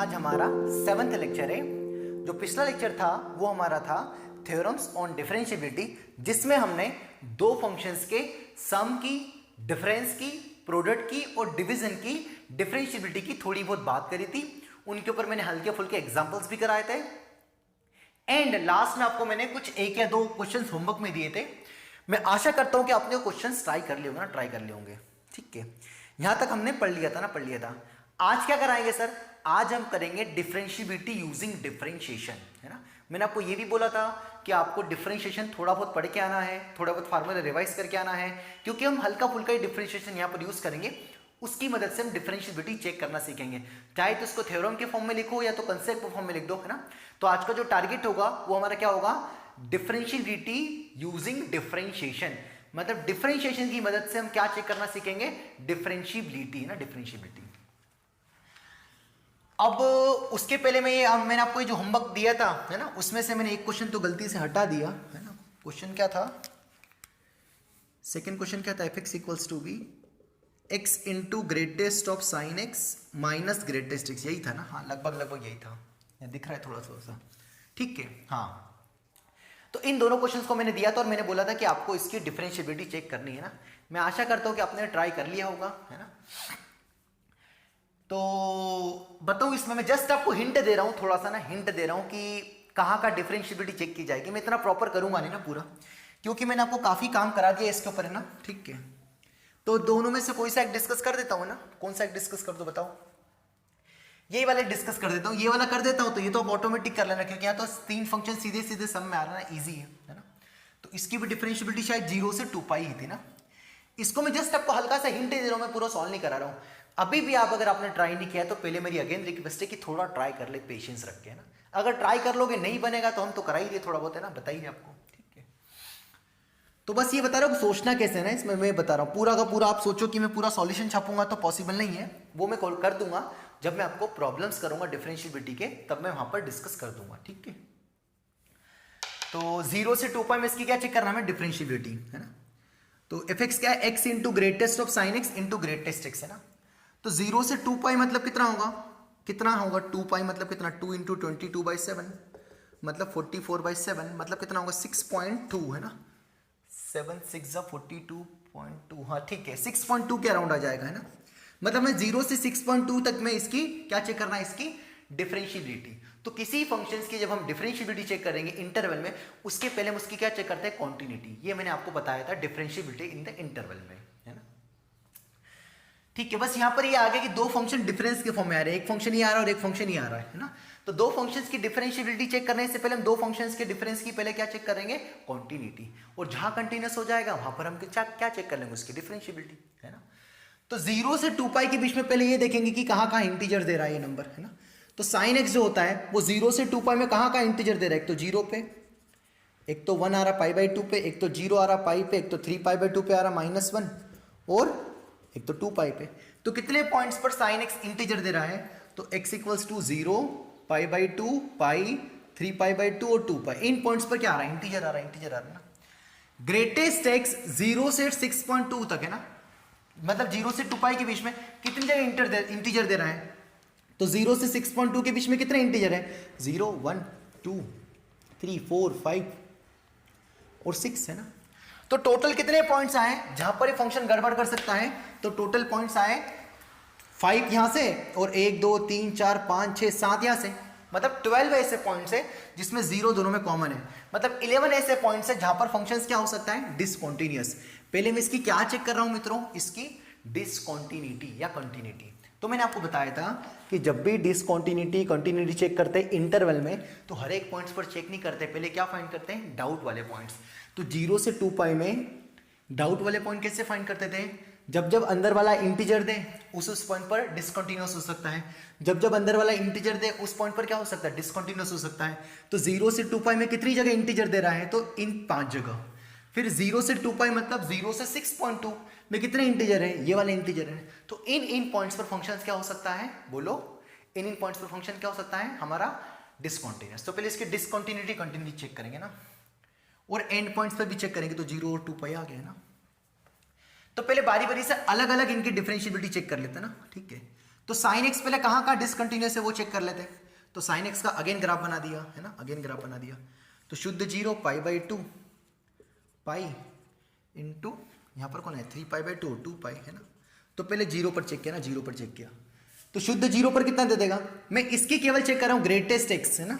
आज हमारा 7th lecture है। जो पिछला लेक्चर था वो हमारा था थ्योरम्स ऑन डिफरेंशिएबिलिटी, जिसमें हमने दो फंक्शंस के सम की, डिफरेंस की, प्रोडक्ट की और डिवीजन की डिफरेंशिएबिलिटी की थोड़ी बहुत बात करी थी। उनके ऊपर मैंने हल्के फुल्के एग्जांपल्स भी कराए थे एंड लास्ट में आपको मैंने कुछ एक या दो क्वेश्चंस होमवर्क में दिए थे। मैं आशा करता हूं कि आपने वो क्वेश्चंस ट्राई कर लिए होंगे ना, ट्राई कर लिए होंगे। ठीक है, यहां तक हमने पढ़ लिया था। आज क्या कराएंगे सर? आज हम करेंगे डिफरेंशिएबिलिटी यूजिंग डिफरेंशिएशन, है ना। मैंने आपको ये भी बोला था कि आपको डिफरेंशिएशन थोड़ा बहुत पढ़ के आना है, थोड़ा बहुत फार्मूला रिवाइज करके आना है, क्योंकि हम हल्का फुल्का ही डिफरेंशिएशन यहां पर यूज करेंगे। उसकी मदद से हम डिफरेंशिएबिलिटी चेक करना सीखेंगे, चाहे तो उसको थ्योरम के फॉर्म में लिखो या तो कंसेप्ट फॉर्म में लिख दो, है ना। तो आज का जो टारगेट होगा वो हमारा क्या होगा? डिफरेंशिएबिलिटी यूजिंग डिफरेंशिएशन, मतलब डिफरेंशिएशन की मदद से हम क्या चेक करना सीखेंगे? डिफरेंशिएबिलिटी, ना, डिफरेंशिएबिलिटी। अब उसके पहले मैंने आपको ये जो होमवर्क दिया था, है ना, उसमें से मैंने एक क्वेश्चन तो गलती से हटा दिया, है ना। क्वेश्चन क्या था? सेकंड क्वेश्चन क्या था? F x equals to b x into greatest of sine x minus greatest x, यही था ना? हाँ, लगभग यही था, दिख रहा है थोड़ा सा। ठीक है, हाँ। तो इन दोनों क्वेश्चंस को मैंने दिया था और मैंने बोला था कि आपको इसकी डिफरेंशिएबिलिटी चेक करनी है ना। मैं आशा करता हूं कि आपने ट्राई कर लिया होगा, है ना। तो बताऊं, इसमें मैं जस्ट आपको हिंट दे रहा हूं, थोड़ा सा ना हिंट दे रहा हूं कि कहां का डिफरेंशिएबिलिटी चेक की जाएगी। मैं इतना प्रॉपर करूंगा नहीं ना पूरा, क्योंकि मैंने आपको काफी काम करा दिया इसके ऊपर, है ना। ठीक है, तो दोनों में से कोई सा एक डिस्कस कर देता हूं ना। कौन सा एक डिस्कस कर दो बताओ? ये वाला डिस्कस कर देता हूं, ये वाला कर देता हूं, तो ये तो ऑटोमेटिक कर लेना, क्योंकि यहाँ तो तीन फंक्शन सीधे सीधे सम में आ रहा है ना, इजी है ना। तो इसकी भी डिफरेंशिएबिलिटी शायद 0 से 2 पाई ही थी ना। इसको मैं जस्ट आपको हल्का सा हिंट दे रहा हूं, मैं पूरा सॉल्व नहीं करा रहा हूं। अभी भी आप अगर आपने ट्राई नहीं किया तो पहले मेरी अगेन रिक्वेस्ट है कि थोड़ा ट्राई कर ले, पेशेंस रख के, है ना। अगर ट्राई कर लोगे नहीं बनेगा तो हम तो करा ही दिए थोड़ा बहुत, है ना, बताइए आपको। ठीक है, तो बस ये बता रहा हूँ सोचना कैसे है ना, इसमें मैं बता रहा हूँ। पूरा का पूरा आप सोचो कि मैं पूरा सॉल्यूशन छापूंगा तो पॉसिबल नहीं है, वो मैं कॉल कर दूंगा जब मैं आपको प्रॉब्लम्स करूंगा डिफरेंशिएबिलिटी के, तब मैं वहां पर डिस्कस कर दूंगा। ठीक है, तो 0 से 2 पाई में इसकी क्या चेक करना है? डिफरेंशिएबिलिटी, है ना। तो एफ एक्स क्या है? X into greatest of sine x into greatest x, है ना। तो 0 से 2 पाई मतलब कितना होगा? 2 पाई मतलब कितना? 2 इंटू 22/7 मतलब 44/7 मतलब कितना होगा? 6.2, है ना। 7 6 42.2, हाँ ठीक है, 6.2 के अराउंड आ जाएगा, है ना। मतलब मैं 0 से 6.2 तक में इसकी क्या चेक करना है? इसकी डिफरेंशिएबिलिटी। तो किसी फंक्शंस की जब हम डिफरेंशिएबिलिटी चेक करेंगे इंटरवल में, उसके पहले हम उसकी क्या चेक करते हैं? कॉन्टिन्यूटी। ये मैंने आपको बताया था, डिफरेंशिएबिलिटी इन द इंटरवल में, है ना। ठीक है, बस यहां पर ये आ गया कि दो फंक्शन डिफरेंस के फॉर्म में आ रहे हैं, एक फंक्शन ये आ रहा है और एक फंक्शन ये आ रहा है ना। तो दो फंक्शंस की डिफरेंशिएबिलिटी चेक करने से पहले हम दो फंक्शंस के डिफरेंस की पहले क्या चेक करेंगे? कॉन्टिन्यूटी। और जहां कंटिन्यूस हो जाएगा वहां पर हम क्या चेक कर लेंगे? उसकी डिफरेंशिएबिलिटी, है ना। तो 0 से 2 पाई के बीच में पहले ये देखेंगे कि कहां इंटीजर दे रहा है ये नंबर, है ना। तो साइन एक्स जो होता है वो 0 से 2 पाई में कहां इंटीजर दे रहा है? एक तो 0 पे, एक तो 1 आ रहा π/2 पे, एक तो 0 आ रहा पाई पे, एक तो 3π/2 पे आ रहा -1, और एक तो 2 पाई पे। तो कितने पॉइंट्स पर साइन एक्स इंटीजर दे रहा है? तो x इक्वल्स टू 0, π/2, पाई, 3π/2 और 2 पाई। इन पॉइंट्स पर क्या आ रहा है? इंटीजर आ रहा है ना। ग्रेटेस्ट एक्स 0 से 6.2 तक, है ना। मतलब 0 से 2 पाई के बीच में कितनी जगह इंटीजर दे रहा है? तो 0 से 6.2 के बीच में कितने इंटीजर है? 0 1 2 3 4 5 और 6, है ना। तो टोटल कितने पॉइंट्स आए जहां पर ये फंक्शन गड़बड़ कर सकता है? तो टोटल पॉइंट्स आए 5 यहां से और 1 2 3 4 5 6 7 यहां से, मतलब 12 ऐसे पॉइंट्स है जिसमें 0 दोनों में कॉमन है। मतलब 11 ऐसे पॉइंट्स है जहां पर फंक्शंस क्या हो सकता है? डिसकंटीन्यूअस। पहले मैं इसकी क्या चेक कर रहा हूं मित्रों? इसकी डिसकंटिन्यूटी या कंटिन्यूटी। तो मैंने आपको बताया था कि जब भी डिसकंटिन्यूटी कंटिन्यूटी चेक करते हैं इंटरवल में, तो हर एक पॉइंट्स पर चेक नहीं करते, पहले क्या फाइंड करते हैं? डाउट वाले पॉइंट्स। तो 0 से 2 पाई में डाउट वाले पॉइंट कैसे फाइंड करते थे? जब अंदर वाला इंटीजर दे उस पॉइंट पर डिसकंटिन्यूअस हो सकता है, जब अंदर वाला इंटीजर दे उस पॉइंट पर क्या हो सकता है? डिसकंटिन्यूअस हो सकता है। तो 0 से 2 पाई में कितनी जगह इंटीजर दे रहा है? तो इन 5 जगह। फिर 0 से 2 पाई मतलब 0 से 6.2 में कितने इंटीजर है? ये वाले इंटीजर है। तो इन पॉइंट्स पर फंक्शन क्या हो सकता है? बोलो, इन पॉइंट्स पर फंक्शन क्या हो सकता है हमारा? डिसकंटिन्यूअस। तो पहले इसकी डिसकंटिन्यूटी कंटिन्यूटी चेक करेंगे ना, और एंड पॉइंट्स पर भी चेक करेंगे। तो 0 और 2 पाई आ गए ना। तो पहले बारी बारी से अलग अलग इनकी डिफरेंशिएबिलिटी चेक कर लेते हैं ना। ठीक है, तो साइन एक्स पहले कहाँ कहाँ डिसकंटिन्यूस है वो चेक कर लेते हैं। तो साइन एक्स का अगेन ग्राफ बना दिया है ना, अगेन ग्राफ बना दिया। तो शुद्ध 0 पाई बाई 2 पाई इंटू यहाँ पर कौन है 3 पाई बाई 2 2 पाई है ना। तो पहले 0 पर चेक किया ना, 0 पर चेक किया तो शुद्ध 0 पर कितना दे देगा। मैं इसकी केवल चेक कर रहा हूँ ग्रेटेस्ट एक्स है ना,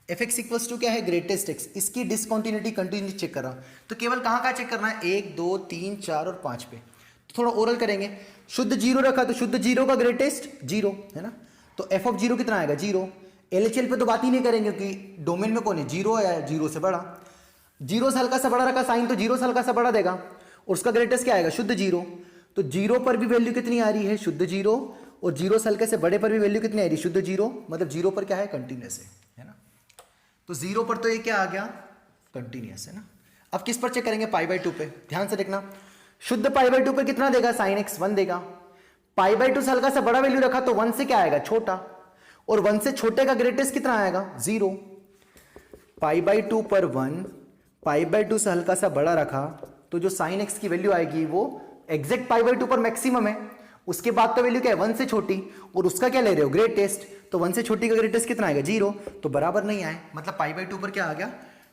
एफ एक्स इक्वल्स टू क्या है ग्रेटेस्ट एक्स, इसकी डिसकंटिन्यूटी कंटिन्यूटी चेक कर रहा हूँ। तो केवल कहाँ कहाँ चेक करना है 1 2 3 4 और 5 पे। तो थोड़ा ओरल करेंगे। शुद्ध 0 रखा तो शुद्ध 0 का ग्रेटेस्ट 0 है ना, तो एफ ऑफ 0 कितना आएगा 0। एलएचएल पे तो बात ही नहीं करेंगे क्योंकि डोमेन में कौन है 0 या 0 से बड़ा। 0 से हल्का सा बड़ा रखा साइन तो 0 से हल्का सा बड़ा देगा और उसका ग्रेटेस्ट क्या आएगा शुद्ध 0। तो 0 पर भी वैल्यू कितनी आ रही है शुद्ध 0 और 0 से हल्के से बड़े पर भी वैल्यू कितनी आ रही है शुद्ध 0, मतलब 0 पर क्या है कंटिन्यूस है ना। तो 0 पर तो ये क्या आ गया कंटिन्यूस है ना। अब किस पर चेक करेंगे पाई बाई 2 पे, ध्यान से देखना। शुद्ध पाई बाई 2 पे कितना देगा साइन एक्स 1 देगा। पाई बाई 2 से हल्का सा बड़ा वैल्यू रखा तो 1 से क्या आएगा छोटा, और 1 से छोटे का ग्रेटेस्ट कितना आएगा 0। पाई बाई 2 पर 1, पाई बाई 2 से हल्का सा बड़ा रखा तो जो साइन एक्स की वैल्यू आएगी वो एग्जैक्ट पाई बाई 2 पर मैक्सिमम है। उसके बाद तो वैल्यू क्या है 1 से छोटी, और उसका क्या ले रहे हो ग्रेटेस्ट, तो 1 से छोटी का ग्रेटेस्ट कितना आएगा 0, तो बराबर नहीं आए, मतलब पाई बाई 2 पर क्या आ गया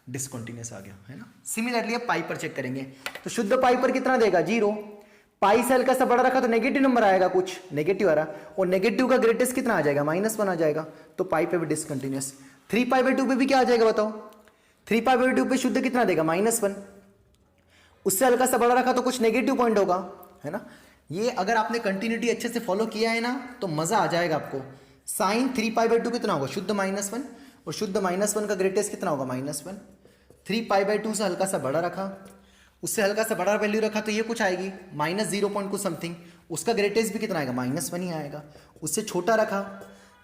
डिसकंटिन्यूअस आ गया है ना। सिमिलरली अब पाई पर चेक करेंगे तो शुद्ध पाई पर कितना देगा 0। पाई से हल्का सा बड़ा रखा तो नेगेटिव नंबर आएगा, कुछ नेगेटिव आ रहा, और नेगेटिव का ग्रेटेस्ट कितना आ जाएगा -1 आ जाएगा, तो पाई पे भी डिसकंटिन्यूअस। 3 पाई बाई 2 पे भी क्या आ जाएगा बताओ, 3 पाई बाई 2 पे शुद्ध कितना देगा -1, उससे हल्का सा बड़ा रखा तो कुछ नेगेटिव पॉइंट होगा है ना। ये अगर आपने कंटिन्यूटी अच्छे से फॉलो किया है ना तो मजा आ जाएगा आपको। साइन 3 पाई बाई 2 कितना होगा शुद्ध -1, और शुद्ध -1 का ग्रेटेस्ट कितना होगा -1। 3 पाई बाई 2 से हल्का सा बड़ा रखा, उससे हल्का सा बड़ा वैल्यू रखा तो ये कुछ आएगी -0 पॉइंट कुछ समथिंग, उसका ग्रेटेस्ट भी कितना आएगा -1 ही आएगा। उससे छोटा रखा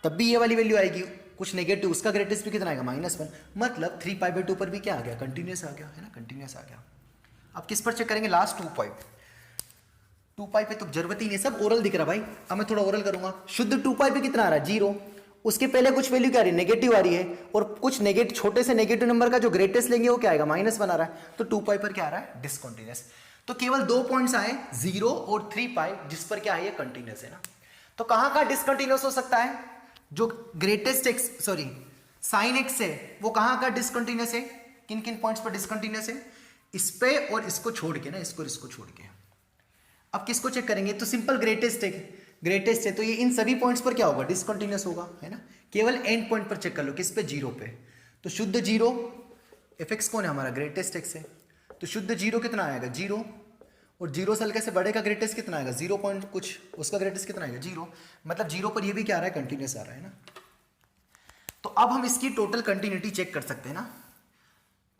तब भी ये वाली वैल्यू आएगी कुछ नेगेटिव, उसका ग्रेटेस्ट भी कितना आएगा -1, मतलब 3 पाई बाई 2 पर भी क्या आ गया कंटिन्यूस आ गया है ना, कंटिन्यूस आ गया। अब किस पर चेक करेंगे लास्ट 2 पाई पे तो जरूरत ही नहीं, सब ओरल दिख रहा भाई। अब मैं थोड़ा ओरल करूंगा। शुद्ध 2 पाई पे कितना आ रहा है 0, उसके पहले कुछ वैल्यू क्या आ रही है नेगेटिव आ रही है, और कुछ नेगेटिव छोटे से नेगेटिव नंबर का जो ग्रेटेस्ट लेंगे वो क्या आएगा -1 आ रहा है, तो 2 पाई पर क्या आ रहा है डिसकंटिन्यूअस। तो केवल 2 पॉइंट्स आए 0 और 3 पाई जिस पर क्या है कंटिन्यूअस है ना। तो कहां कहां डिसकंटिन्यूअस हो सकता है, जो greatest x sorry sine x है वो कहां कहां डिसकंटिन्यूअस है, किन किन पॉइंट्स पर डिसकंटिन्यूअस है, इस पे और इसको छोड़ के ना, इसको और इसको छोड़ के। अब किसको चेक करेंगे, तो सिंपल ग्रेटेस्ट है तो ये इन सभी पॉइंट्स पर क्या होगा डिसकंटिन्यूअस होगा है ना। केवल एंड पॉइंट पर चेक कर लो, किस पे 0 पे। तो शुद्ध 0 एफ एक्स कौन है हमारा ग्रेटेस्ट एक्स है, तो शुद्ध 0 कितना आएगा 0, और 0 से हल्के से बड़े का ग्रेटेस्ट कितना आएगा 0 पॉइंट कुछ, उसका ग्रेटेस्ट कितना आएगा 0, मतलब 0 पर ये भी क्या आ रहा है कंटिन्यूअस आ रहा है ना। तो अब हम इसकी टोटल कंटिन्यूटी चेक कर सकते हैं ना।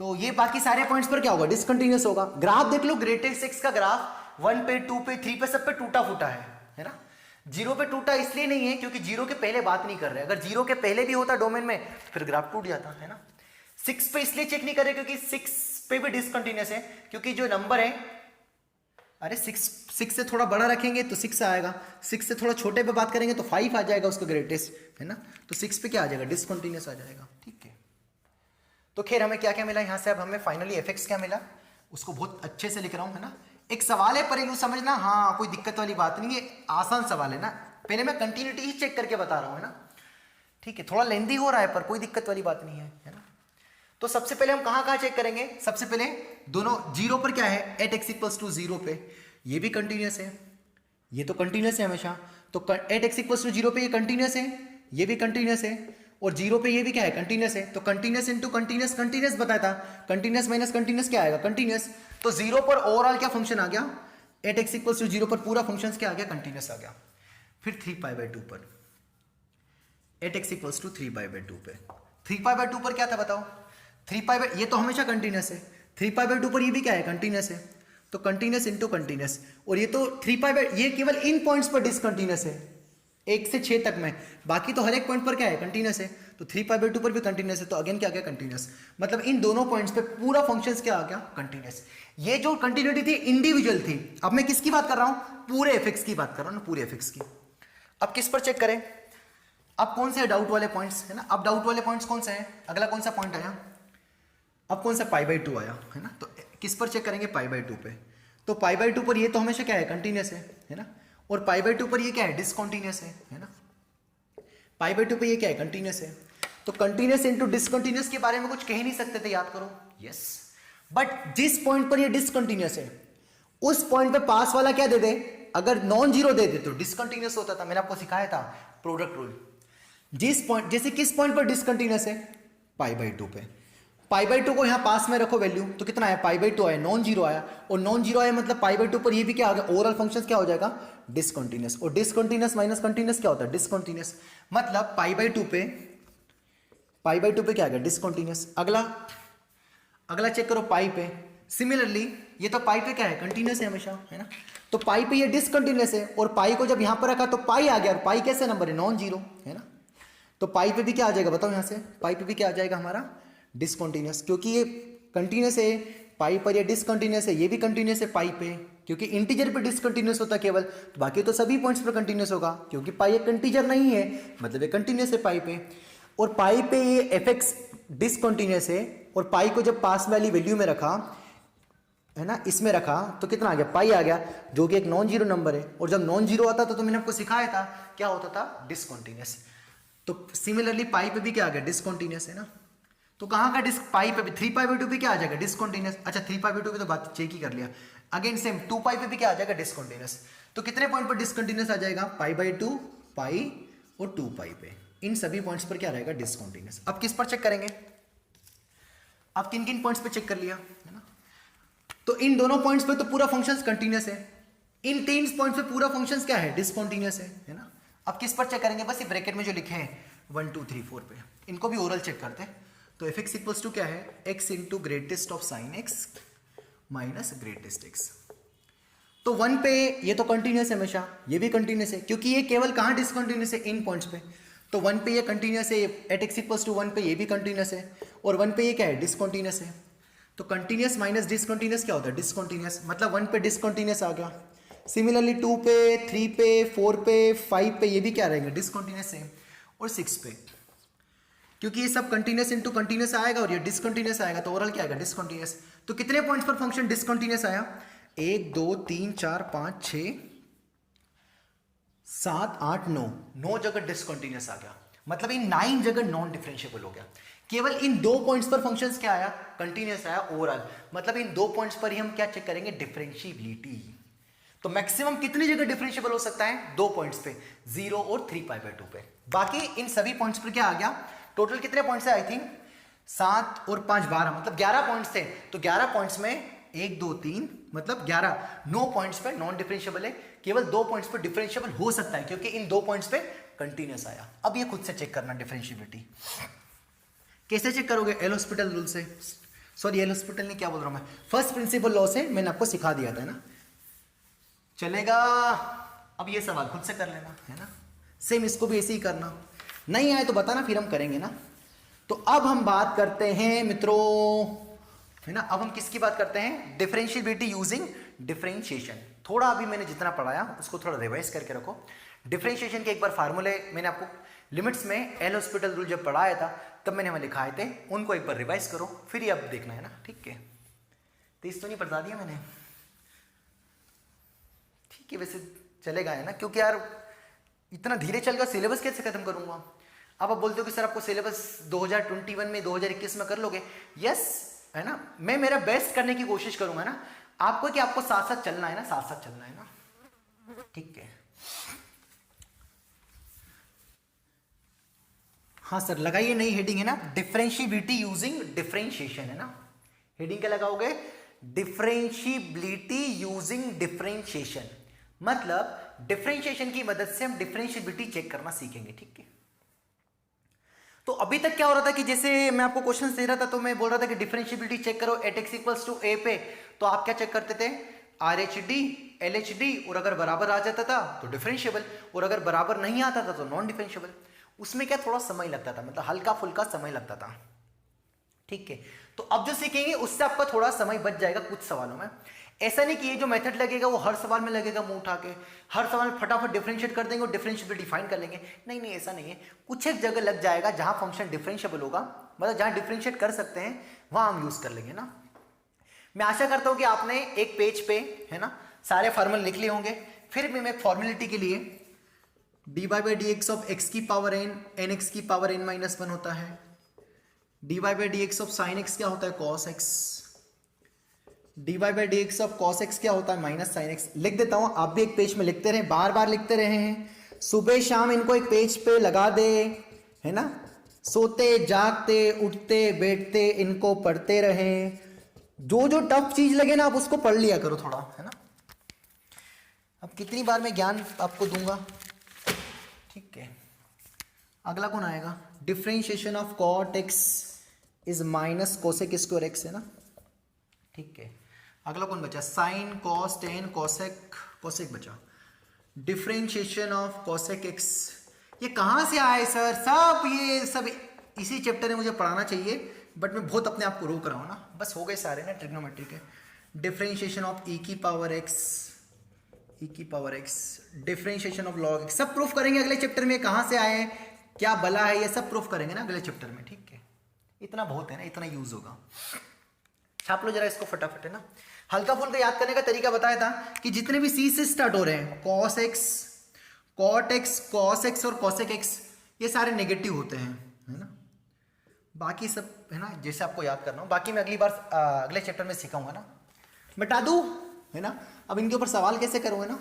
तो ये बाकी सारे पॉइंट्स पर क्या होगा डिसकंटिन्यूअस होगा। ग्राफ देख लो ग्रेटेस्ट एक्स का ग्राफ 1 पे 2 पे 3 पे सब पे टूटा फूटा है ना। 0 पे टूटा इसलिए नहीं है क्योंकि 0 के पहले बात नहीं कर रहे, अगर 0 के पहले भी होता डोमेन में फिर ग्राफ टूट जाता है ना। 6 पे इसलिए चेक नहीं कर रहे क्योंकि 6 पे भी डिसकंटिन्यूअस है, क्योंकि जो नंबर है अरे 6 से थोड़ा बड़ा रखेंगे तो 6 आएगा, 6 से थोड़ा छोटे पे बात करेंगे तो 5 आ जाएगा उसका ग्रेटेस्ट है ना। तो 6 पे क्या आ जाएगा डिसकंटिन्यूअस आ जाएगा, ठीक है। तो खैर हमें क्या क्या मिला यहाँ से, अब हमें फाइनली एफ एक्स क्या मिला उसको बहुत अच्छे से लिख रहा हूँ है ना। एक सवाल है पर यूँ समझना, हाँ कोई दिक्कत वाली बात नहीं है, आसान सवाल है ना। पहले मैं कंटिन्यूटी ही चेक करके बता रहा हूँ है ना, ठीक है। थोड़ा लेंदी हो रहा है पर कोई दिक्कत वाली बात नहीं है ना। तो सबसे पहले हम कहाँ कहाँ चेक करेंगे, सबसे पहले दोनों 0 पर क्या है एट एक्स इक्वल्स टू 0 पे ये भी कंटिन्यूअस है, ये तो कंटिन्यूअस है हमेशा। तो एट एक्स इक्वल्स टू 0 पे ये कंटिन्यूअस है, ये भी कंटिन्यूअस है, और 0 पे ये भी क्या है कंटिन्यूअस है। तो कंटिन्यूअस इनटू कंटिन्यूअस, कंटिन्यूअस बताया था, कंटिन्यूअस माइनस कंटिन्यूअस क्या आएगा कंटिन्यूअस। तो 0 पर ओवरऑल क्या फंक्शन आ गया एट एक्स इक्वल्स टू 0 पर पूरा फंक्शन क्या आ गया कंटिन्यूअस आ गया। फिर 3 पाई बाई 2 पर at x equals to 3 pi by 2 पे, 3 पाई बाई 2 पर क्या था बताओ 3 पाई बाई, ये तो हमेशा कंटिन्यूअस है, 3 पाई बाई 2 पर ये भी क्या है कंटिन्यूअस है। तो कंटिन्यूअस इनटू कंटिन्यूअस, और ये तो 3 पाई बाई, ये केवल इन पॉइंट्स पर डिसकंटिन्यूअस है 1 से 6 तक में, बाकी तो हर एक पॉइंट पर क्या है कंटिन्यूअस है। तो 3 पाई बाई 2 पर भी कंटिन्यूअस है, तो अगेन क्या आ गया कंटिन्यूअस, मतलब इन दोनों पॉइंट्स पे पूरा फंक्शंस क्या आ गया कंटिन्यूअस। ये जो कंटिन्यूटी थी इंडिविजुअल थी, अब मैं किसकी बात कर रहा हूं पूरे एफएक्स की बात कर रहा हूं ना, पूरे एफएक्स की। अब किस पर चेक करें, अब कौन से डाउट वाले पॉइंट्स है ना, अब डाउट वाले पॉइंट्स कौन से हैं, अगला कौन सा पॉइंट आया, अब कौन सा पाई बाई 2 आया है ना। तो किस पर चेक करेंगे पाई बाई 2 पे, तो पाई बाई 2 पर ये तो हमेशा क्या है कंटिन्यूअस है ना, और पाई बाई टू पर ये क्या है, डिसकंटीन्यूअस है ना। पाई बाई टू पे ये क्या है, कंटीन्यूअस है। तो कंटीन्यूअस इनटू डिसकंटीन्यूअस के बारे में कुछ कह ही नहीं सकते थे, याद करो। यस, बट जिस पॉइंट पर ये डिसकंटीन्यूअस है उस पॉइंट पे पास वाला क्या दे दे, अगर नॉन जीरो दे दे तो डिसकंटीन्यूअस होता था। मैंने आपको सिखाया था प्रोडक्ट रूल। जिस पॉइंट, जैसे किस पॉइंट पर डिसकंटीन्यूअस है, पाई बाई टू पे। पाई बाई टू को यहां पास में रखो वैल्यू, तो कितना आया, पाई बाई टू आया, नॉन जीरो आया। और नॉन जीरो आया मतलब पाई बाई टू पर ये भी क्या आ गया, ओवरऑल फंक्शन क्या हो जाएगा, डिसकंटीन्यूअस। और डिसकंटीन्यूअस माइनस कंटीन्यूअस क्या होता है, डिसकंटीन्यूअस। मतलब पाई बाई टू पे क्या आ गया, डिसकंटीन्यूअस। अगला चेक करो पाई पे। सिमिलरली ये तो पाई पे क्या है, कंटीन्यूअस है हमेशा, है ना। तो पाई पे ये डिसकंटीन्यूअस है और पाई को जब यहां पर रखा तो पाई आ गया, और पाई कैसे नंबर है, नॉन जीरो, है ना। तो पाई पे भी क्या आ जाएगा, बताओ यहां से, पाई पे भी क्या आ जाएगा हमारा, डिसकंटीन्यूअस। क्योंकि ये कंटीन्यूअस है पाई पर, ये डिसकंटीन्यूअस है, ये भी कंटीन्यूअस है पाई पे। क्योंकि इंटीजर पे डिसकंटीन्यूअस होता है केवल, तो बाकी तो सभी पॉइंट्स पर कंटीन्यूअस होगा। क्योंकि पाई एक इंटीजर नहीं है, मतलब ये कंटीन्यूअस है पाई पे। और पाई पे ये एफ एक्स डिसकंटीन्यूअस है, और पाई को जब पास वाली वैल्यू में रखा, है ना, इसमें रखा तो कितना आ गया, पाई आ गया, जो कि एक नॉन जीरो नंबर है। और जब नॉन जीरो आता था तो मैंने आपको सिखाया था क्या होता था, डिसकंटीन्यूअस। तो सिमिलरली पाई पे भी क्या आ गया, डिसकंटीन्यूअस, है ना। तो कहां का डिस्क, पाई पे भी, 3 पाई बाई टू पे क्या आ जाएगा, डिसकंटीन्यूअस। अच्छा 3 पाई बाई टू पे तो बात चेक ही कर लिया। अगेन सेम 2 पाई पे भी क्या आ जाएगा, डिसकंटीन्यूअस। तो कितने पॉइंट पर डिसकंटीन्यूअस आ जाएगा, पाई बाई टू, पाई और 2 पाई पे। इन सभी पॉइंट्स पर क्या रहेगा, डिसकंटीन्यूअस। अब किस पर चेक करेंगे, अब किन किन पॉइंट्स पे चेक कर लिया, है ना। तो इन दोनों पॉइंट्स पे तो पूरा फंक्शन कंटीन्यूअस है, इन 3 पॉइंट्स पे पूरा फंक्शन क्या है, डिसकंटीन्यूअस है ना। अब किस पर चेक करेंगे, बस ये ब्रैकेट में जो लिखे हैं 1 2 3 4 पे, इनको भी ओरल चेक करते हैं। तो एफ एक्स इक्वल्स टू क्या है, x into greatest of sine x minus greatest x. तो 1 पे ये तो कंटिन्यूअस है हमेशा, ये भी कंटिन्यूअस है, क्योंकि ये केवल कहां डिसकंटिन्यूअस है, इन पॉइंट्स पे। तो 1 पे ये कंटिन्यूअस है, एट एक्स इक्वल्स टू 1 पे ये भी कंटिन्यूअस है, और 1 पे ये क्या है, डिसकंटिन्यूअस है। तो कंटिन्यूअस माइनस डिसकंटिन्यूअस क्या होता है, डिसकंटिन्यूअस। मतलब 1 पे डिसकंटिन्यूअस आ गया। सिमिलरली 2 पे, 3 पे, 4 पे, 5 पे ये भी क्या रहेंगे, डिसकंटिन्यूअस है। और 6 पे, क्योंकि ये सब कंटीन्यूअस इनटू कंटीन्यूअस आएगा और ये डिसकंटीन्यूअस आएगा, तो ओवरऑल क्या आएगा, डिसकंटीन्यूअस। तो कितने पॉइंट्स पर फंक्शन डिसकंटीन्यूअस आया, 1 2 3 4 5 6 7 8 9 जगह डिसकंटीन्यूअस आ गया। मतलब इन 9 जगह नॉन डिफरेंशिएबल हो गया। केवल इन 2 पॉइंट्स पर फंक्शंस क्या आया, कंटीन्यूअस आया ओवरऑल। मतलब इन 2 पॉइंट्स पर ही हम क्या चेक करेंगे, डिफरेंशिएबिलिटी। तो मैक्सिमम कितनी जगह डिफरेंशिएबल हो सकता है, 2 पॉइंट्स पे, 0 और 3 पाई बाई 2 पे। बाकी इन सभी पॉइंट्स पर क्या आ गया, टोटल कितने पॉइंट्स है, आई थिंक 7 और 5 12, मतलब 11 पॉइंट्स थे। तो 11 पॉइंट्स में 1 2 3 मतलब 11, 9 पॉइंट्स पे नॉन डिफरेंशिएबल है, केवल 2 पॉइंट्स पे डिफरेंशिएबल हो सकता है, क्योंकि इन 2 पॉइंट्स पे कंटीन्यूअस आया। अब ये खुद से चेक करना डिफरेंशिएबिलिटी। कैसे चेक करोगे, एल हॉस्पिटल रूल से, सॉरी एल हॉस्पिटल नहीं, क्या बोल रहा हूं मैं, फर्स्ट प्रिंसिपल लॉ से मैंने आपको सिखा दिया था ना, चलेगा। अब ये सवाल खुद से कर लेना, है ना। सेम इसको भी ऐसे ही करना, नहीं आए तो बताना, फिर हम करेंगे ना। तो अब हम बात करते हैं मित्रों, है ना, अब हम किसकी बात करते हैं, डिफरेंशिएबिलिटी यूजिंग डिफरेंशिएशन। थोड़ा अभी मैंने जितना पढ़ाया उसको थोड़ा रिवाइज करके रखो। डिफरेंशिएशन के एक बार फार्मूले मैंने आपको लिमिट्स में एल हॉस्पिटल रूल जब पढ़ाया था तब मैंने वहां लिखाए थे, उनको एक बार रिवाइज करो, फिर ये अब देखना है ना, ठीक है। तेज तो नहीं पढ़ा दिया मैंने, ठीक है, वैसे चलेगा, है ना, क्योंकि यार इतना धीरे चल कर सिलेबस कैसे खत्म करूंगा। अब आप बोलते हो कि सर आपको सिलेबस 2021 में 2021 में कर लोगे, यस, है ना, मैं मेरा बेस्ट करने की कोशिश करूंगा ना, आपको कि आपको साथ साथ चलना है ना, साथ साथ चलना है ना, ठीक है। हाँ सर, लगाइए, नई हेडिंग है ना, डिफरेंशिएबिलिटी यूजिंग डिफरेंशिएशन, है ना। हेडिंग क्या लगाओगे, डिफरेंशिएबिलिटी यूजिंग डिफरेंशिएशन। मतलब डिफरेंशिएशन की मदद से हम डिफरेंशिएबिलिटी चेक करना सीखेंगे, ठीक है। तो अभी तक क्या हो रहा था कि जैसे मैं आपको क्वेश्चन दे रहा था तो मैं बोल रहा था कि डिफरेंशिएबिलिटी चेक करो एट एक्स इक्वल्स टू ए पे, तो आप क्या चेक करते थे, R H D L H D, और अगर बराबर आ जाता था तो डिफरेंशिएबल, और अगर बराबर नहीं आता था तो नॉन डिफरेंशिएबल। उसमें क्या थोड़ा समय लगता था, मतलब हल्का फुल्का समय लगता था, ठीक है। तो अब जो सीखेंगे उससे आपका थोड़ा समय बच जाएगा कुछ सवालों में। ऐसा नहीं कि ये जो मेथड लगेगा वो हर सवाल में लगेगा, मुंह उठा के हर सवाल में फटाफट डिफरेंशिएट कर देंगे और डिफरेंशिएबिलिटी डिफाइन कर लेंगे, नहीं नहीं, ऐसा नहीं है। कुछ एक जगह लग जाएगा जहां फंक्शन डिफरेंशिएबल होगा, मतलब जहां डिफरेंशिएट कर सकते हैं वहां हम यूज कर लेंगे ना। मैं आशा करता हूं कि आपने एक पेज पे, है ना, सारे फॉर्मूले लिख लिए होंगे। फिर भी मैं फॉर्मेलिटी के लिए dy by D x of x की पावर एन एक्स की पावर n माइनस वन होता है, dy by D x of sine x क्या होता है cos x, dy by D x of cos x क्या होता है माइनस साइन एक्स। लिख देता हूं, आप भी एक पेज में लिखते रहे, बार बार लिखते रहे हैं, सुबह शाम इनको एक पेज पे लगा दे, है ना, सोते जागते उठते बैठते इनको पढ़ते रहें, जो जो टफ चीज लगे ना आप उसको पढ़ लिया करो थोड़ा, है ना। अब कितनी बार मैं ज्ञान आपको दूंगा, ठीक है। अगला कौन आएगा, differentiation of cot x is minus cosec square x, है ना, ठीक है। अगला कौन बचा, sine cos tan cosec cosec बचा। डिफरेंशिएशन ऑफ कोसेक एक्स, ये कहां से आए सर, सब ये सब इसी चैप्टर में मुझे पढ़ाना चाहिए, बट मैं बहुत अपने आप को रोक रहा हूं ना, बस हो गए सारे ना ट्रिग्नोमेट्री के। डिफरेंशिएशन ऑफ ई की पावर एक्स, ई की power x, differentiation of log x, सब प्रूफ करेंगे अगले चैप्टर में, कहां से आए क्या बला है, ये सब प्रूफ करेंगे ना अगले चैप्टर में, ठीक है। इतना बहुत है ना, इतना यूज होगा। छाप लो जरा इसको फटाफट, है ना। हल्का फुल्का याद करने का तरीका बताया था कि जितने भी सी से स्टार्ट हो रहे हैं, cos x, cot x, cos x और कॉसेक एक्स, ये सारे नेगेटिव होते हैं, है ना। बाकी सब है ना जैसे आपको याद करना हो, बाकी मैं अगली बार अगले चैप्टर में सिखाऊंगा ना, बता दूं, है ना। अब इनके ऊपर सवाल कैसे करोगे ना,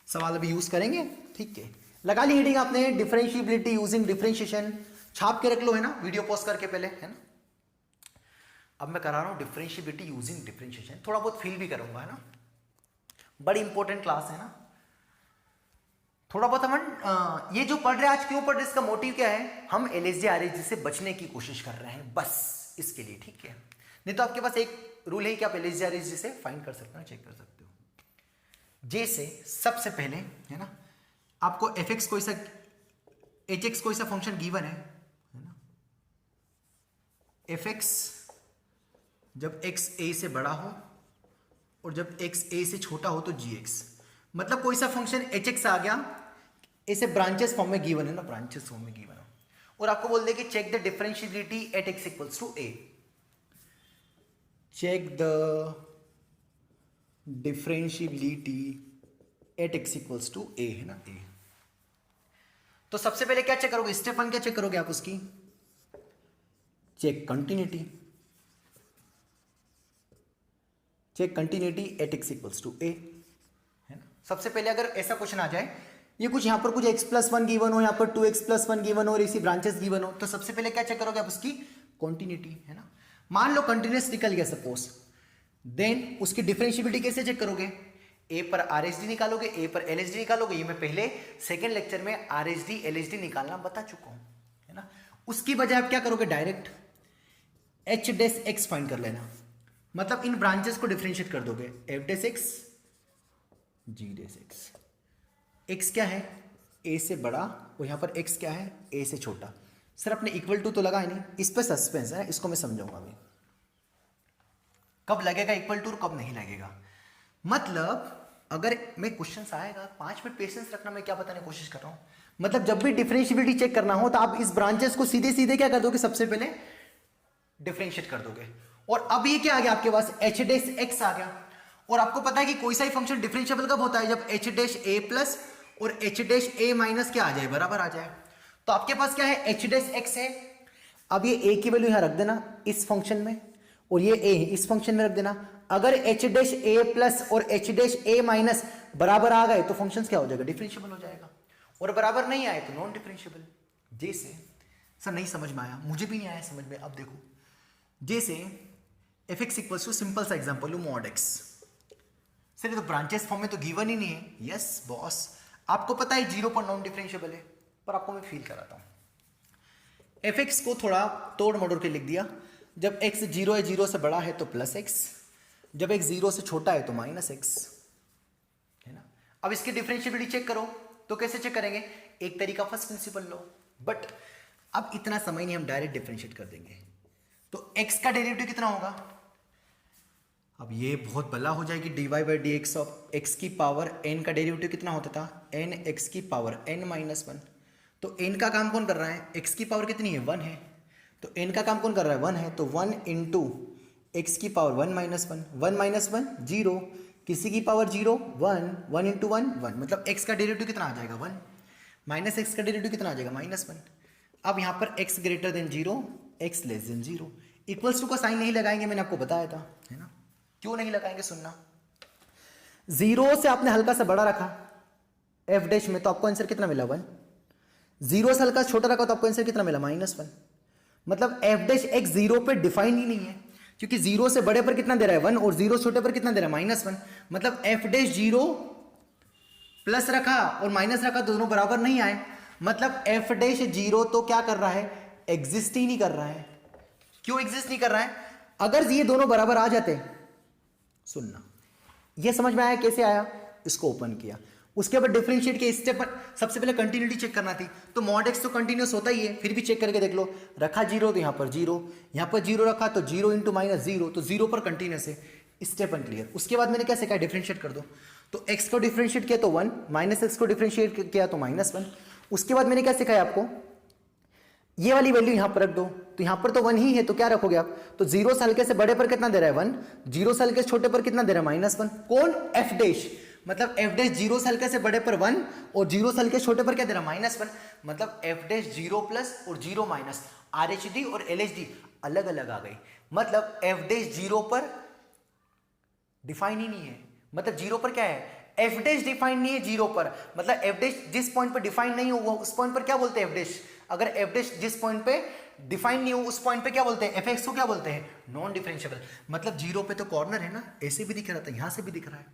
सवाल अभी यूज करेंगे, ठीक है। लगा ली हेडिंग आपने, डिफरेंशिएबिलिटी यूजिंग डिफरेंशिएशन, छाप के रख लो, है ना, वीडियो पॉज करके पहले, है ना। अब मैं करा रहा हूं डिफरेंशिएबिलिटी यूजिंग डिफरेंशिएशन, थोड़ा बहुत फील भी करूंगा, है ना, बड़ी इंपॉर्टेंट क्लास है ना। थोड़ा बहुत हम ये जो पढ़ रहे हैं आज, क्यों पढ़ रहे हैं, इसका मोटिव क्या है, हम एलएसडी आरएसडी से बचने की कोशिश कर रहे हैं, बस इसके लिए, ठीक है। नहीं तो आपके पास एक रूल है कि आप एलएसडी आरएसडी से फाइंड कर सकते हो, चेक कर सकते हो। जैसे सबसे पहले, है ना, आपको एफ एक्स कोई सा, एच एक्स कोई सा फंक्शन गिवन है ना, एफ एक्स जब एक्स ए से बड़ा हो और जब एक्स ए से छोटा हो तो जी एक्स, मतलब कोई सा फंक्शन एच एक्स आ गया, इसे ब्रांचेस फॉर्म में गिवन है ना, ब्रांचेस फॉर्म में गिवन है, और आपको बोल दे कि check the differentiability at x equals to a, check the differentiability at x equals to a, है ना, ए। तो सबसे पहले क्या चेक करोगे, स्टेप वन क्या चेक करोगे आप उसकी, check continuity, check continuity at x equals to a, है ना। सबसे पहले अगर ऐसा क्वेश्चन आ जाए, ये कुछ यहां पर कुछ x प्लस वन गिवन हो, यहां पर 2x प्लस वन गिवन हो और इसी ब्रांचेस गिवन हो, तो सबसे पहले क्या चेक करोगे आप उसकी कंटिन्यूटी, है ना। मान लो कंटिन्यूअस निकल गया सपोज, देन उसकी डिफरेंशिएबिलिटी कैसे चेक करोगे, ए पर आरएसडी निकालोगे, ए पर एलएसडी निकालोगे, ये मैं पहले सेकंड लेक्चर में आरएसडी एलएसडी निकालना बता चुका हूं, है ना। उसकी बजाय आप क्या करोगे, डायरेक्ट एच डेस एक्स फाइंड कर लेना, मतलब इन ब्रांचेस को डिफरेंशिएट कर दोगे, एफ डेस एक्स जी डेस एक्स, एक्स क्या है ए से बड़ा और यहां पर एक्स क्या है ए से छोटा। सर अपने इक्वल टू तो लगा है नहीं, इस पर सस्पेंस है, इसको मैं समझाऊंगा अभी कब लगेगा इक्वल टू और कब नहीं लगेगा। मतलब अगर मैं क्वेश्चन आएगा, 5 मिनट पेशेंस रखना, मैं क्या बताने की कोशिश कर रहा हूं, मतलब जब भी डिफरेंशिएबिलिटी चेक करना हो तो आप इस ब्रांचेस को सीधे सीधे क्या कर दोगे, सबसे पहले डिफरेंशिएट कर दोगे, और अब ये क्या आ गया आपके पास, एच डेश एक्स आ गया, और आपको पता है कि कोई सा ही फंक्शन डिफरेंशिएबल कब होता है, जब एच डैश ए प्लस और एच डैश ए माइनस क्या आ जाए, बराबर आ जाए। तो आपके पास क्या है, एच डैश एक्स है, अब ये ए की वैल्यू यहां रख देना इस फंक्शन में, और ये ए इस फंक्शन में रख देना। अगर एच डैश ए प्लस और एच डैश ए माइनस बराबर आ गए तो फंक्शन क्या हो जाएगा, डिफरेंशिएबल हो जाएगा, और बराबर नहीं आए तो नॉन डिफरेंशिएबल। जैसे सर नहीं समझ में आया, मुझे भी नहीं आया समझ में, अब देखो जैसे f x equals to, simple सा एग्जांपल लू, मॉड एक्स। सर ये तो ब्रांचेस फॉर्म में तो गिवन ही नहीं है, यस बॉस, आपको पता है 0 पर नॉन डिफरेंशिएबल है, पर आपको मैं फील कराता हूं। एफ एक्स को थोड़ा तोड़ मरोड़ के लिख दिया, जब एक्स 0 है, 0 से बड़ा है तो प्लस एक्स, जब एक्स 0 से छोटा है तो माइनस एक्स, है ना। अब इसकी डिफरेंशिएबिलिटी चेक करो, तो कैसे चेक करेंगे, एक तरीका फर्स्ट प्रिंसिपल लो, बट अब इतना समय नहीं, हम डायरेक्ट डिफरेंशिएट कर देंगे। तो x का डेरिवेटिव कितना होगा, अब ये बहुत बला हो जाएगी, dy by D x of x की पावर n का डेरिवेटिव कितना होता था, n x की पावर n माइनस वन। तो n का काम कौन कर रहा है, x की पावर कितनी है 1 है, तो n का काम कौन कर रहा है 1 है, तो 1 इंटू एक्स की power 1 minus one, 1 minus one 0, किसी की पावर 0 1, 1 इंटू 1 1, मतलब x का डेरिवेटिव कितना आ जाएगा 1, माइनस एक्स का डेरिवेटिव कितना आ जाएगा -1। अब यहाँ पर x greater than 0, x less than 0, equals to का साइन नहीं लगाएंगे, मैंने आपको बताया था, है ना। क्यों नहीं लगाएंगे सुनना, 0 से आपने हल्का सा बड़ा रखा f डैश में तो आपको आंसर कितना मिला 1, 0 से हल्का छोटा रखा तो आपको आंसर कितना मिला -1, मतलब f डैश x 0 पे डिफाइन ही नहीं है, क्योंकि 0 से बड़े पर कितना दे रहा है 1 और 0 छोटे पर कितना दे रहा है -1, मतलब f डैश 0 प्लस रखा और माइनस रखा दोनों बराबर नहीं आए, मतलब f डैश 0 तो क्या कर रहा है, एग्जिस्ट ही नहीं कर रहा है। क्यों एग्जिस्ट नहीं कर रहा है, अगर ये दोनों बराबर आ जाते, सुनना ये समझ में आया कैसे आया, इसको ओपन किया, उसके बाद डिफरेंशिएट के स्टेप पर सबसे पहले कंटिन्यूटी चेक करना थी, तो मॉड एक्स तो कंटिन्यूस होता ही है, फिर भी चेक करके देख लो, रखा 0 तो यहाँ पर 0, यहाँ पर 0 रखा तो 0 इंटू -0, तो 0 पर कंटिन्यूस है, स्टेप वन क्लियर। उसके बाद मैंने क्या सिखाया, डिफरेंशिएट कर दो, तो x को डिफरेंशिएट किया तो 1, माइनस एक्स को डिफरेंशिएट किया तो -1। उसके बाद मैंने क्या सिखाया आपको, ये वाली वैल्यू यहां पर रख दो, तो यहां पर तो 1 ही है, तो क्या रखोगे आप, तो 0 से हल्के से बड़े पर कितना दे रहा है 1, 0 से हल्के से छोटे पर कितना दे रहा है -1, कौन, f डैश, मतलब f डैश 0 से हल्के से बड़े पर 1 और 0 से हल्के छोटे पर क्या दे रहा है -1, मतलब f डैश 0 प्लस और 0 माइनस, RHD और LHD अलग अलग आ गई, मतलब f डैश 0 पर डिफाइन ही नहीं है, मतलब 0 पर क्या है, f डैश डिफाइन नहीं है 0 पर, मतलब f डैश जिस पॉइंट पर डिफाइन नहीं हुआ उस पॉइंट पर क्या बोलते हैं f डैश, अगर f डैश जिस पॉइंट पे डिफाइन नहीं हो उस पॉइंट पे क्या बोलते हैं, fx को क्या बोलते हैं, नॉन डिफरेंशिएबल, मतलब 0 पे तो कॉर्नर है ना, ऐसे भी दिख रहा था, यहां से भी दिख रहा है।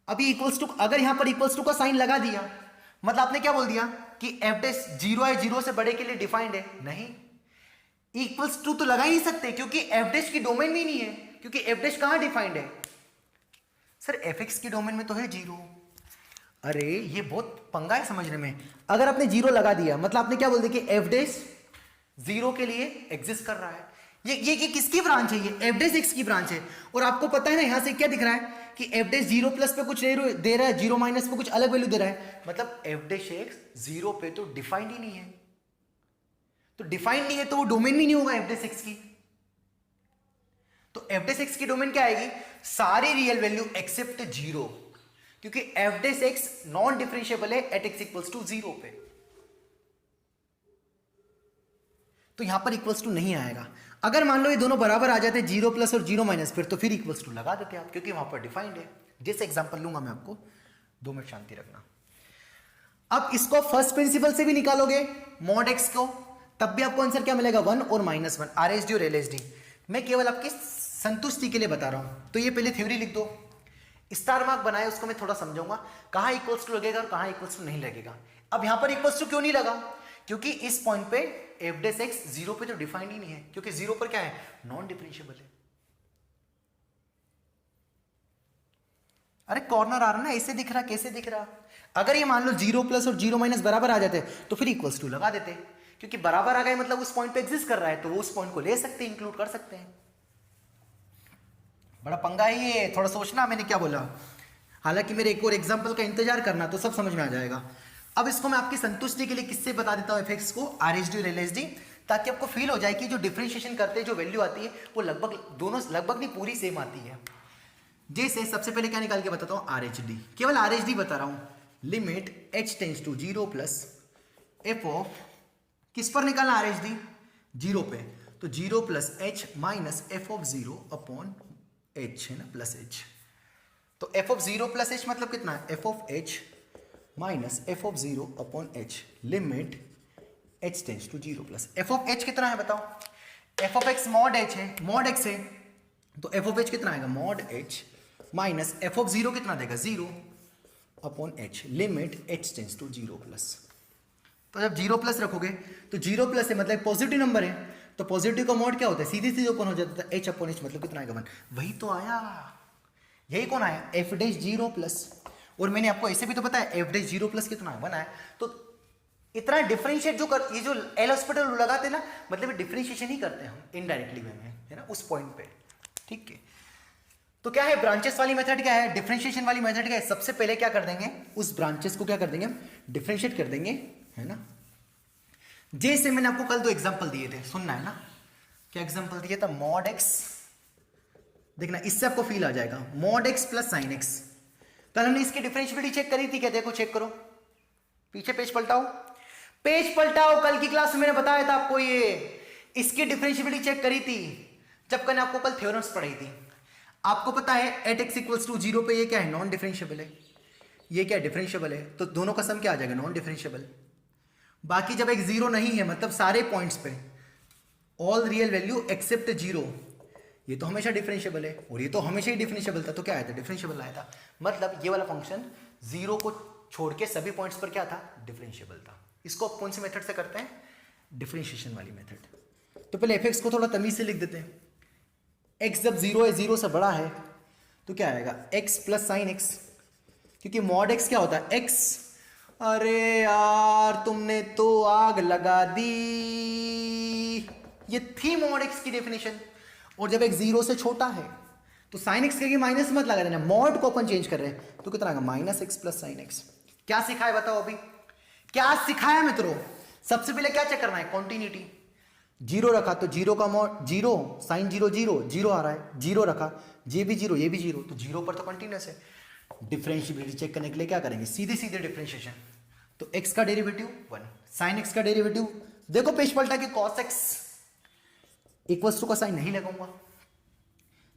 अभी इक्वल्स टू, अगर यहां पर इक्वल्स टू का साइन लगा दिया, मतलब आपने क्या बोल दिया कि f डैश 0 है, 0 से बड़े के लिए डिफाइंड है, नहीं, इक्वल्स टू तो लगा ही नहीं सकते क्योंकि f डैश की डोमेन में नहीं है, क्योंकि f डैश कहां डिफाइंड है, सर fx की डोमेन में तो है 0। अरे ये बहुत पंगा है समझने में, अगर आपने 0 लगा दिया मतलब आपने क्या बोल दिया कि f डैश 0 के लिए एग्जिस्ट कर रहा है, ये किसकी ब्रांच है, ये f डैश x की ब्रांच है, और आपको पता है ना यहां से क्या दिख रहा है कि f डैश 0 प्लस पे कुछ दे रहा है, 0 माइनस पे कुछ अलग वैल्यू दे रहा है, मतलब f डैश x 0 पे तो डिफाइंड ही नहीं है, तो डिफाइंड नहीं है तो वो डोमेन भी नहीं होगा f डैश x की, तो f डैश x की डोमेन क्या आएगी, सारी रियल वैल्यू एक्सेप्ट 0, क्योंकि f dash x non differentiable है एट x इक्वल्स टू 0 पे, तो यहां पर इक्वल्स टू नहीं आएगा। अगर मान लो ये दोनों बराबर आ जाते 0 प्लस और 0 माइनस, फिर तो फिर इक्वल्स टू लगा देते आप, क्योंकि वहां पर डिफाइंड है। जैसे एग्जांपल लूंगा मैं आपको, 2 मिनट शांति रखना। अब इसको फर्स्ट प्रिंसिपल से भी निकालोगे मॉड एक्स को, तब भी आपको आंसर क्या मिलेगा 1 और -1, RHD और LHD। मैं केवल आपकी संतुष्टि के लिए बता रहा हूं, तो ये पहले थ्योरी लिख दो, स्टार मार्क बनाए उसको मैं थोड़ा समझाऊंगा कहां इक्वल्स टू लगेगा और कहां इक्वल्स टू नहीं लगेगा। अब यहां पर इक्वल्स टू क्यों नहीं लगा, क्योंकि इस पॉइंट पे f डैश x 0 पे तो डिफाइंड ही नहीं है, क्योंकि 0 पर क्या है, नॉन डिफरेंशिएबल है। अरे कॉर्नर आ रहा ना, ऐसे दिख रहा, कैसे दिख रहा, अगर ये मान लो 0 प्लस और 0 माइनस बराबर आ जाते तो फिर इक्वल्स टू लगा देते, क्योंकि बराबर आ गए मतलब उस पॉइंट पे एग्जिस्ट कर रहा है, तो वो उस पॉइंट को ले सकते हैं, इंक्लूड कर सकते हैं। बड़ा पंगा है ये, थोड़ा सोचना मैंने क्या बोला, हालांकि मेरे एक और एग्जांपल का इंतजार करना तो सब समझ में आ जाएगा। अब इसको मैं आपकी संतुष्टि के लिए किससे बता देता हूं fx को, RHD और LHD, ताकि आपको फील हो जाए कि जो डिफरेंशिएशन करते हैं जो वैल्यू आती है वो लगभग दोनों लगभग नहीं पूरी सेम आती है। जैसे सबसे पहले क्या निकाल के बताता हूं, RHD, केवल RHD बता रहा हूं, limit h tends to 0 plus f of, किस पर निकालना RHD, 0 पे, तो 0 plus h minus f of 0 upon h है ना, प्लस h, तो f ऑफ 0 प्लस h मतलब कितना है, f of h minus f of 0 upon h, limit h tends to 0 plus f of h कितना है बताओ, f of x mod h है, मॉड x है, तो f ऑफ h कितना आएगा, mod h minus f of 0 कितना देगा, 0 upon h, limit h tends to 0 plus. तो जब 0 प्लस रखोगे तो 0 प्लस है मतलब पॉजिटिव नंबर है, तो पॉजिटिव का मॉड क्या होता है, सीधे सीधे ओपन हो जाता है, h अपॉन h मतलब कितना आएगा 1, वही तो आया, यही कौन आया, f डैश 0 प्लस, और मैंने आपको ऐसे भी तो बताया f डैश 0 प्लस कितना है 1 आया। तो इतना डिफरेंशिएट जो कर, ये जो एल हॉस्पिटल लगाते ना, मतलब डिफरेंशिएशन ही करते हैं हम इनडायरेक्टली वे में, है ना, उस पॉइंट पे, ठीक है। तो क्या है ब्रांचेस वाली मेथड, क्या है डिफरेंशिएशन वाली मेथड, क्या है, सबसे पहले क्या कर देंगे, उस ब्रांचेस को क्या कर देंगे हम, डिफरेंशिएट कर देंगे, है ना। जैसे मैंने आपको कल 2 एग्जांपल दिए थे, सुनना है ना, क्या एग्जांपल दिया था, मॉड एक्स देखना इससे आपको फील आ जाएगा, mod x plus sine x. कल हमने इसकी डिफरेंशियबिलिटी चेक करी थी क्या? देखो चेक करो, पीछे पेज पलटाओ, पेज पलटाओ। कल की क्लास में मैंने बताया था आपको ये, इसकी डिफरेंशियबिलिटी चेक करी थी जब कल आपको कल थ्योरम्स पढ़ाई थी। आपको पता है एट एक्स इक्वल्स टू 0 पे ये क्या है? नॉन डिफरेंशियबल है। ये क्या डिफरेंशियबल है, तो दोनों का सम क्या आ जाएगा? Non differentiable. बाकी जब एक जीरो नहीं है मतलब सारे पॉइंट्स पे all real value except zero, ये तो हमेशा डिफरेंशियबल है और ये तो हमेशा ही डिफरेंशियबल था, तो क्या आया था? डिफरेंशियबल आया था। मतलब ये वाला फंक्शन जीरो को छोड़ के सभी पॉइंट्स पर क्या था? डिफरेंशियबल था। इसको कौन सी मेथड से करते हैं? डिफरेंशिएशन वाली मेथड। तो पहले एफ को थोड़ा तमीज से लिख देते हैं। एक्स जब जीरो है, जीरो से बड़ा है, तो क्या आएगा? एक्स प्लस साइन एक्स, क्योंकि मॉड एक्स क्या होता है? एक्स। अरे यार तुमने तो आग लगा दी, ये थी मॉड एक्स की डेफिनेशन। और जब एक जीरो से छोटा है तो साइन एक्स के माइनस मत लगा देना, मॉड को अपन चेंज कर रहे हैं, तो कितना आएगा? Minus x plus sine x. क्या सिखाया बताओ अभी? क्या सिखाया मित्रों? सबसे पहले क्या चेक करना है? कॉन्टिन्यूटी। जीरो रखा तो जीरो का mod zero, sine zero zero, zero आ रहा है। जीरो रखा, ये भी जीरो ये भी जीरो, तो जीरो पर तो कंटिन्यूस है। डिफरेंशियबिलिटी चेक करने के लिए क्या करेंगे? सीधे सीधे डिफरेंशिएशन। तो x का डेरिवेटिव 1, साइन x का डेरिवेटिव, देखो पेज पलटा के cos x इक्वल्स टू का साइन नहीं लगाऊंगा।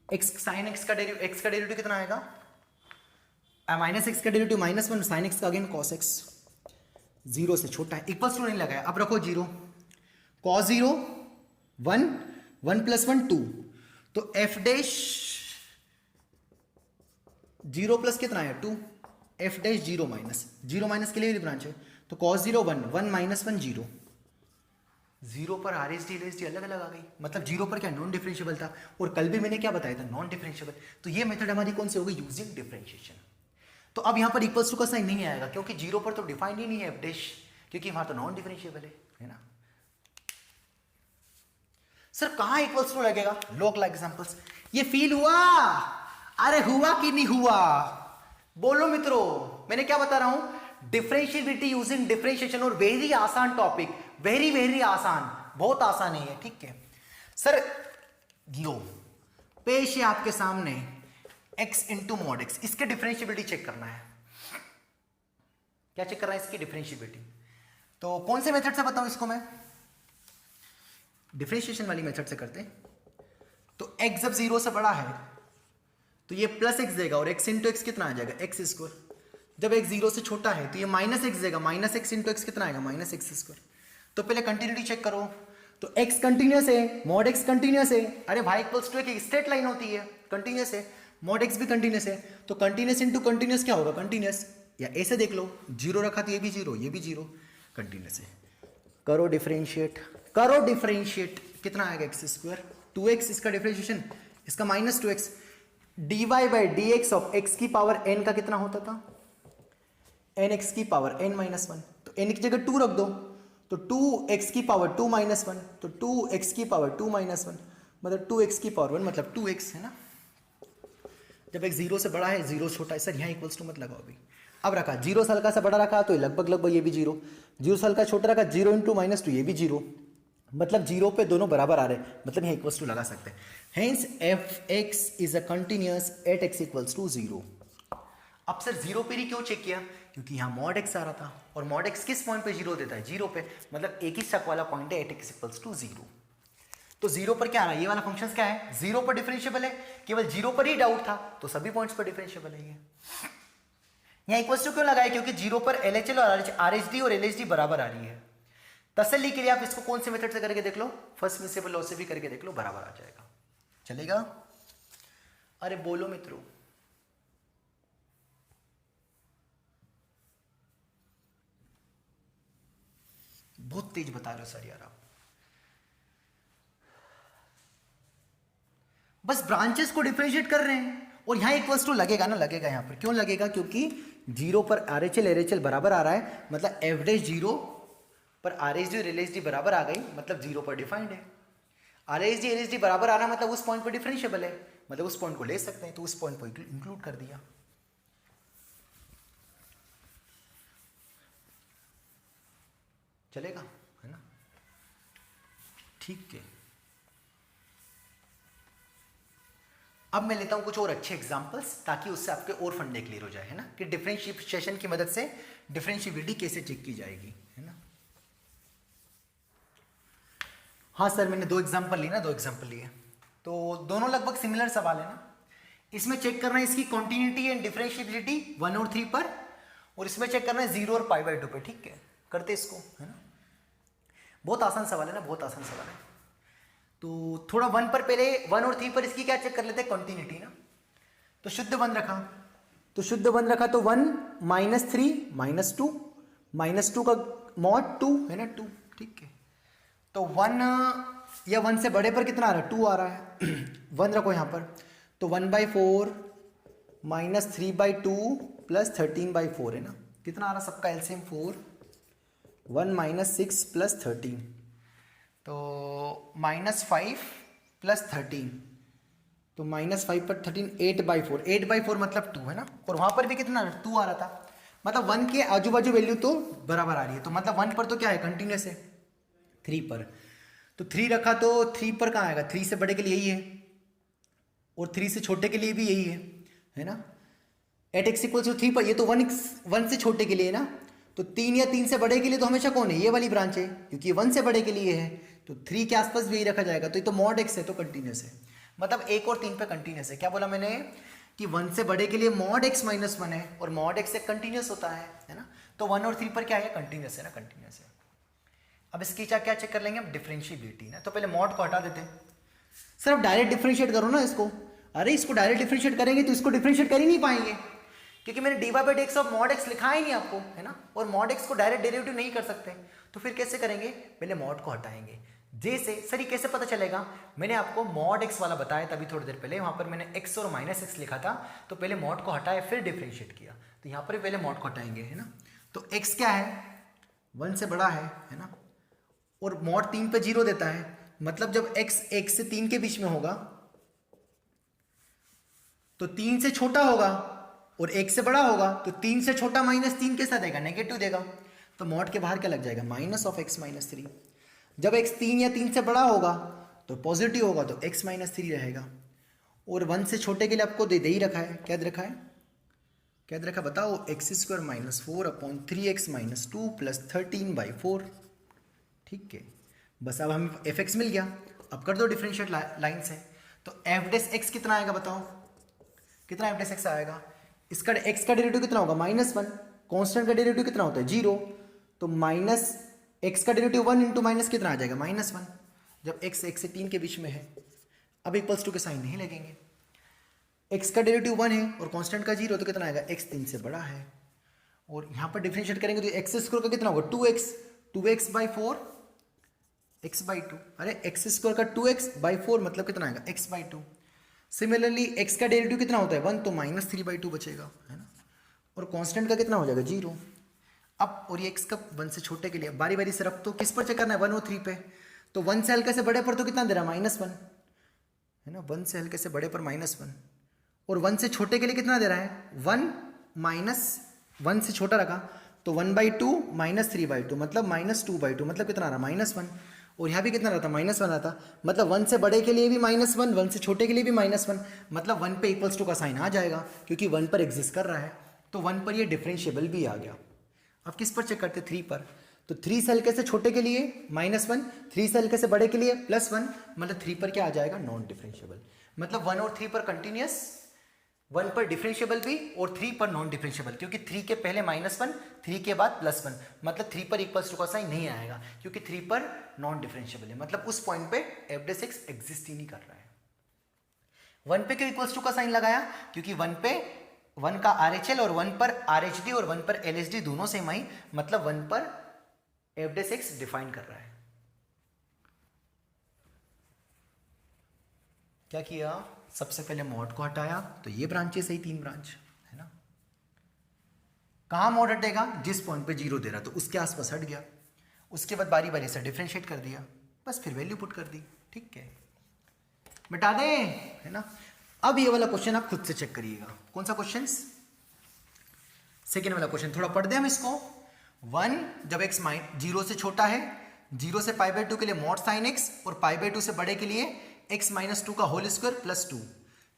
x साइन x का डेरिवेटिव कितना आएगा? माइनस एक्स का डेरिवेटिव माइनस 1, साइन x का अगेन cos x, जीरो से छोटा है, इक्वल्स टू नहीं लगाया। अब रखो जीरो, cos जीरो 1, 1 प्लस 1 2, तो f डैश जीरो प्लस कितना है? 2, f dash zero minus, zero minus के लिए भी ब्रांच है, तो cos zero 1, 1 minus 1 zero. Zero पर R S D L S D अलग अलग आ गई, मतलब जीरो पर क्या? नॉन डिफरेंशियबल था। और कल भी मैंने क्या बताया था? Non differentiable. तो ये मेथड हमारी कौन सी होगी? Using differentiation. तो अब यहां पर इक्वल्स टू का साइन नहीं आएगा, क्योंकि जीरो पर तो डिफाइंड ही नहीं है एफ डैश, क्योंकि वहां तो नॉन डिफरेंशियबल है ना। सर कहां इक्वल्स टू लगेगा? Local examples. ये फील हुआ? अरे हुआ कि नहीं हुआ? बोलो मित्रों, मैंने क्या बता रहा हूं? डिफरेंशियबिलिटी यूजिंग डिफरेंशिएशन, और वेरी आसान टॉपिक, वेरी वेरी आसान, बहुत आसान है ये, ठीक है सर। लो पेश है आपके सामने x इंटू मॉड एक्स, इसके डिफरेंशियबिलिटी चेक करना है। क्या चेक करना है? इसकी डिफरेंशियबिलिटी। तो कौन से मेथड से बताऊं इसको मैं? डिफरेंशिएशन वाली मेथड से करते हैं। तो x जब जीरो से बड़ा है तो ये प्लस एक्स देगा, और x इंटू एक्स कितना आ जाएगा? X square. जब x जीरो से छोटा है तो ये माइनस एक्स देगा, माइनस एक्स इंटू एक्स कितना आएगा? Minus x square. तो पहले कंटिन्यूटी चेक करो, तो x कंटिन्यूस है, मॉड x कंटिन्यूस है। अरे भाई इक्वल्स टू एक स्ट्रेट लाइन होती है, कंटिन्यूस है, मॉड x भी कंटिन्यूस है, तो कंटिन्यूस इंटू कंटिन्यूस क्या होगा? कंटिन्यूस। या ऐसे देख लो, जीरो रखा तो ये भी जीरो ये भी जीरो, कंटिन्यूस है। करो डिफरेंशिएट, करो डिफरेंशिएट, कितना आएगा? एक्स स्क्वायर 2x, इसका डिफरेंशिएशन, इसका minus 2x, dy by D x of x की पावर n का कितना होता था? n x की पावर n माइनस 1, तो n की जगह 2 रख दो, तो 2x की पावर 2 माइनस 1, तो 2x की पावर 2 माइनस 1, मतलब 2x की पावर 1 मतलब 2x है ना। जब एक जीरो से बड़ा है, जीरो छोटा है, सर यहाँ इक्वल्स टू मत लगाओ अभी। अब रखा जीरो से हल्का सा बड़ा रखा तो लगभग लगभग ये भी जीरो, जीरो से हल्का छोटा रखा, जीरो इंटू माइनस 2 ये भी जीरो, मतलब जीरो पे दोनों बराबर आ रहे हैं, मतलब यहाँ इक्वल्स टू लगा सकते हैं। Hence f x is a continuous at x equals to zero. अब सर जीरो पे ही क्यों चेक किया? क्योंकि यहाँ मॉड एक्स आ रहा था, और मॉड एक्स किस पॉइंट पे जीरो देता है? जीरो पे, मतलब एक ही स्टक वाला पॉइंट है at x equals to zero. तो जीरो पर क्या आ रहा है? ये वाला फंक्शन क्या है? जीरो पर डिफरेंशियबल है, केवल जीरो पर ही डाउट था, तो सभी पॉइंट्स पर डिफरेंशियबल है ये। यहाँ इक्वल्स टू क्यों लगाया? क्योंकि जीरो पर एलएचएल और आरएचडी और एलएचडी बराबर आ रही है। तसल्ली के लिए आप इसको कौन से मेथड से करके देख लो, फर्स्ट प्रिंसिपल लॉ से भी करके देख लो, बराबर आ जाएगा, चलेगा? अरे बोलो मित्रों, बहुत तेज बता रहे हो सर यार आप। बस ब्रांचेस को डिफरेंशिएट कर रहे हैं, और यहां इक्वल्स टू लगेगा ना, लगेगा यहां पर। क्यों लगेगा? क्योंकि जीरो पर आरएचएल एरएचएल बराबर आ रहा है, मतलब एवरेज जीरो पर आरएचडी और एलएचडी बराबर आ गई, मतलब जीरो पर डिफाइंड है। आरएचडी एलएचडी बराबर आ रहा मतलब उस पॉइंट पर डिफरेंशियबल है, मतलब उस पॉइंट को ले सकते हैं, तो उस पॉइंट को इंक्लूड कर दिया। चलेगा, है ना? ठीक है, अब मैं लेता हूँ कुछ और अच्छे एग्जांपल्स ताकि उससे आपके और फंडे क्लियर हो जाए, है ना, कि डिफरेंशिएशन की मदद से डिफरेंशिएबिलिटी कैसे चेक की जाएगी, है ना। हाँ सर, मैंने 2 एग्जांपल ली ना, 2 एग्जांपल लिए, तो दोनों लगभग सिमिलर सवाल है ना। इसमें चेक करना है इसकी कॉन्टिन्यूटी एंड डिफरेंशिएबिलिटी 1 और 3 पर, और इसमें चेक करना है 0 और π/2 पे। ठीक है, करते इसको, है ना। बहुत आसान सवाल है ना, बहुत आसान सवाल है। तो थोड़ा 1 पर पहले 1 और 3 पर इसकी क्या चेक कर लेते हैं, कॉन्टिन्यूटी ना। तो शुद्ध 1 रखा, तो 1 -3 -2 -2 का मॉड 2 है ना, 2। ठीक है, तो 1 या 1 से बड़े पर कितना आ रहा है, 2 आ रहा है। 1 रखो यहाँ पर, तो 1/4 -3/2 + 13/4 है ना, कितना आ रहा सबका एलसीएम 4, 1 - 6 + 13, तो -5 + 13, तो -5 पर 13 8/4, 8/4 मतलब 2 है ना, और वहाँ पर भी कितना 2 आ रहा था, मतलब 1 के आजू बाजू वैल्यू तो बराबर आ रही है, तो मतलब 1 पर तो क्या है, कंटिन्यूस है। 3 पर, तो 3 रखा, तो 3 पर कहाँ आएगा, 3 से बड़े के लिए यही है, और 3 से छोटे के लिए भी यही है ना। एट x = 3 पर, ये तो 1 से छोटे के लिए है ना, तो 3 या 3 से बड़े के लिए तो हमेशा कौन है, ये वाली ब्रांच है, क्योंकि 1 से बड़े के लिए है, तो 3 के आसपास भी यही रखा जाएगा, तो ये तो मॉड x है, तो कंटिन्यूस है, मतलब 1 और 3 पे कंटिन्यूस है। क्या बोला मैंने, कि 1 से बड़े के लिए मॉड x - 1 है, और मॉड x एक कंटिन्यूस होता है ना, तो 1 और 3 पर क्या है, कंटिन्यूस है ना, कंटिन्यूस है। अब इसकी क्या चेक कर लेंगे हम, डिफरेंशिएबिलिटी ना। तो पहले मॉड को हटा देते हैं। सर अब डायरेक्ट डिफरेंशिएट करो ना इसको। अरे इसको डायरेक्ट डिफरेंशिएट करेंगे तो इसको डिफरेंशिएट कर ही नहीं पाएंगे, क्योंकि मैंने dy/dx ऑफ मॉड x लिखा ही नहीं आपको, है ना, और मॉड x को डायरेक्ट डेरिवेटिव नहीं कर सकते, तो फिर कैसे करेंगे, पहले मॉड को हटाएंगे। जैसे सर ये कैसे पता चलेगा, मैंने आपको मॉड x वाला बताया तभी थोड़ी देर पहले, वहां पर मैंने x और -x लिखा था, तो पहले मॉड को हटाया फिर डिफरेंशिएट किया, तो यहाँ पर भी पहले मॉड को हटाएंगे, है ना। तो x क्या है, 1 से बड़ा है ना, और मॉड 3 पे 0 देता है, मतलब जब x 1 से 3 के बीच में होगा तो 3 से छोटा होगा, और 1 से बड़ा होगा तो 3 से छोटा -3 कैसा देगा, नेगेटिव देगा, तो मॉड के बाहर क्या लग जाएगा, -(x - 3). जब x 3 या 3 से बड़ा होगा तो पॉजिटिव होगा, तो x - 3 रहेगा, और 1 से छोटे के लिए आपको दे ही रखा है, क्या दे रखा है, क्या दे रखा बताओ, x² - 4/3x - 2 + 13/4। ठीक है, बस अब हमें fx मिल गया, अब कर दो डिफरेंशिएट लाइन से, तो f' कितना आएगा बताओ, कितना f' आएगा, इसका x का डेरिवेटिव कितना होगा, -1, कांस्टेंट का डेरिवेटिव कितना होता है 0, तो x का डेरिवेटिव 1 इंटू माइनस कितना आ जाएगा, -1, जब x 1 से 3 के बीच में है। अब =2 के साइन नहीं लगेंगे, x का डेरिवेटिव 1 है और कांस्टेंट का 0, तो कितना आएगा, x 3 से बड़ा है, और यहाँ पर डिफरेंशिएट करेंगे तो x² का कितना होगा 2x/4 x/2, अरे x² का 2x/4 मतलब कितना आएगा, x/2। सिमिलरली x का डेरिवेटिव कितना होता है 1, तो -3/2 बचेगा, है ना, और कांस्टेंट का कितना हो जाएगा 0। अब और ये x का 1 से छोटे के लिए बारी बारी से रख, तो किस पर चेक करना है, 1 और 3 पे, तो 1 से हल्के से बड़े पर तो कितना दे रहा है, -1, है ना, 1 से हल्के से बड़े पर -1, और 1 से छोटे के लिए कितना दे रहा है 1 -1 से छोटा रखा, तो 1/2 -3/2 मतलब -2/2 मतलब कितना आ रहा, -1, और यहाँ भी कितना रहता, -1 आता, मतलब 1 से बड़े के लिए भी -1, 1 से छोटे के लिए भी -1, मतलब 1 पे =2 का साइन आ जाएगा, क्योंकि 1 पर एग्जिस्ट कर रहा है, तो 1 पर ये डिफरेंशिएबल भी आ गया। अब किस पर चेक करते, 3 पर, तो 3 से हल्के से छोटे के लिए -1, 3 से हल्के से बड़े के लिए +1, मतलब 3 पर क्या आ जाएगा, नॉन डिफरेंशिएबल, मतलब 1 और 3 पर कंटिन्यूस, 1 पर डिफरेंशिएबल भी और 3 पर नॉन डिफरेंशिएबल, क्योंकि 3 के पहले -1, 3 के बाद +1, मतलब 3 पर =2 का साइन नहीं आएगा, क्योंकि 3 पर नॉन डिफरेंशिएबल है, मतलब उस पॉइंट पे f' एग्जिस्ट ही नहीं कर रहा है। 1 पे क्यों =2 का साइन लगाया, क्योंकि 1 पे 1 का RHL और 1 पर RHD और 1 पर LHD दोनों सेम आई, मतलब 1 पर f' डिफाइन कर रहा है। क्या किया, सबसे पहले मॉड को हटाया, तो ये ब्रांचेस है 3 ब्रांच, है ना। कहाँ मॉड हटेगा, जिस पॉइंट पे 0 दे रहा तो उसके आसपास हट गया, उसके बाद बारी बारी से डिफरेंशिएट कर दिया, बस फिर वैल्यू पुट कर दी, ठीक है, मिटा दें, है ना। अब ये वाला क्वेश्चन आप खुद से चेक करिएगा, कौन सा क्वेश्चन, सेकेंड वाला क्वेश्चन, थोड़ा पढ़ दें हम इसको। 1 जब x 0 से छोटा है, 0 से π/2 के लिए mod sin x, और π/2 से बड़े के लिए x - 2 का होल स्क्वायर +2,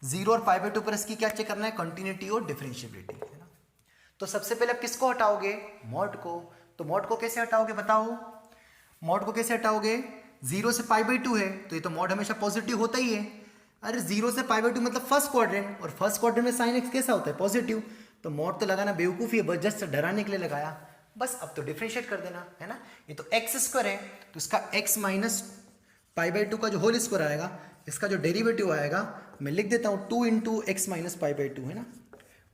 0 और पाई बाई 2 पर इसकी क्या चेक करना है, कंटिन्यूटी और डिफरेंशिएबिलिटी, है ना। तो सबसे पहले आप किसको हटाओगे, मॉड को। तो मॉड को कैसे हटाओगे बताओ, मॉड को कैसे हटाओगे, 0 से पाई बाई 2 है तो ये तो मॉड हमेशा पॉजिटिव होता ही है। अरे 0 से पाई बाई 2 मतलब फर्स्ट क्वाड्रेंट, और फर्स्ट क्वाड्रेंट में साइन एक्स कैसा होता है, पॉजिटिव। तो मॉड तो लगाना बेवकूफ़ी है, बस जस्ट डराने के लिए लगाया। बस अब तो डिफरेंशिएट कर देना, है ना। ये तो एक्स स्क्वायर है तो इसका एक्स माइनस पाई बाई 2 का जो होल स्क्वायर आएगा, इसका जो डेरिवेटिव आएगा मैं लिख देता हूँ 2 into x minus pi by 2, है ना।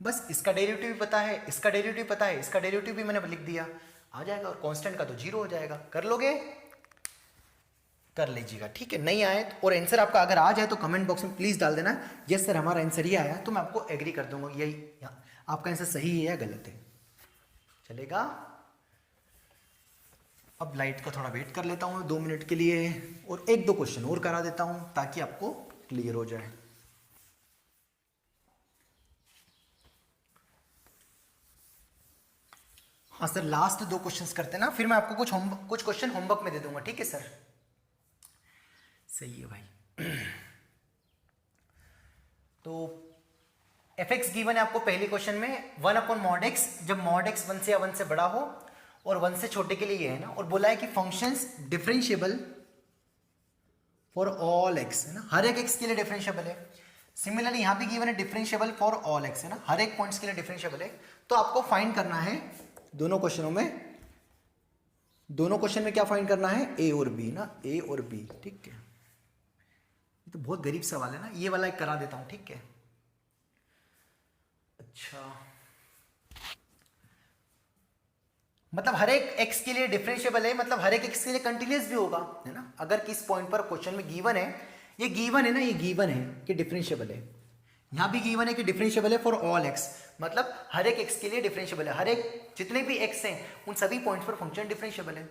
बस इसका डेरिवेटिव भी पता है, इसका डेरिवेटिव पता है, इसका डेरिवेटिव भी मैंने लिख दिया, आ जाएगा। और कांस्टेंट का तो 0 हो जाएगा। कर लोगे, कर लीजिएगा, ठीक है। नहीं आए और आंसर आपका अगर आ जाए तो कमेंट बॉक्स में प्लीज डाल देना, यस सर हमारा आंसर ये आया, तो मैं आपको एग्री कर दूंगा यही आपका आंसर सही है या गलत है, चलेगा। अब लाइट का थोड़ा वेट कर लेता हूँ 2 मिनट के लिए, और 1-2 क्वेश्चन और करा देता हूँ ताकि आपको क्लियर हो जाए। हाँ सर, लास्ट 2 क्वेश्चंस करते हैं ना, फिर मैं आपको कुछ क्वेश्चन होमवर्क में दे दूंगा, ठीक है सर। सही है भाई। तो एफ एक्स गिवन है आपको पहले क्वेश्चन में 1/mod x, जब mod x 1 से या 1 से बड़ा हो और 1 से छोटे के लिए ये है ना, और बोला है कि functions differentiable for all x, है ना, हर एक x के लिए डिफरेंशिएबल है। सिमिलरली यहां भी गिवन है डिफरेंशिएबल फॉर ऑल x, है ना, हर एक पॉइंट्स के लिए डिफरेंशिएबल है। तो आपको फाइंड करना है दोनों क्वेश्चन में क्या फाइंड करना है, a और b ना, a और b, ठीक है। ये तो बहुत गरीब सवाल है ना, ये वाला एक करा देता हूं, ठीक है। अच्छा, मतलब हर एक x के लिए डिफरेंशिएबल है, मतलब हर एक x के लिए कंटिन्यूअस भी होगा, है ना। अगर किस पॉइंट पर क्वेश्चन में गिवन है, ये गिवन है ना, ये गिवन है कि डिफरेंशिएबल है, यहां भी गिवन है कि डिफरेंशिएबल है फॉर ऑल x, मतलब हर एक x के लिए डिफरेंशिएबल है, हर एक जितने भी x हैं उन सभी पॉइंट्स पर फंक्शन डिफरेंशिएबल है।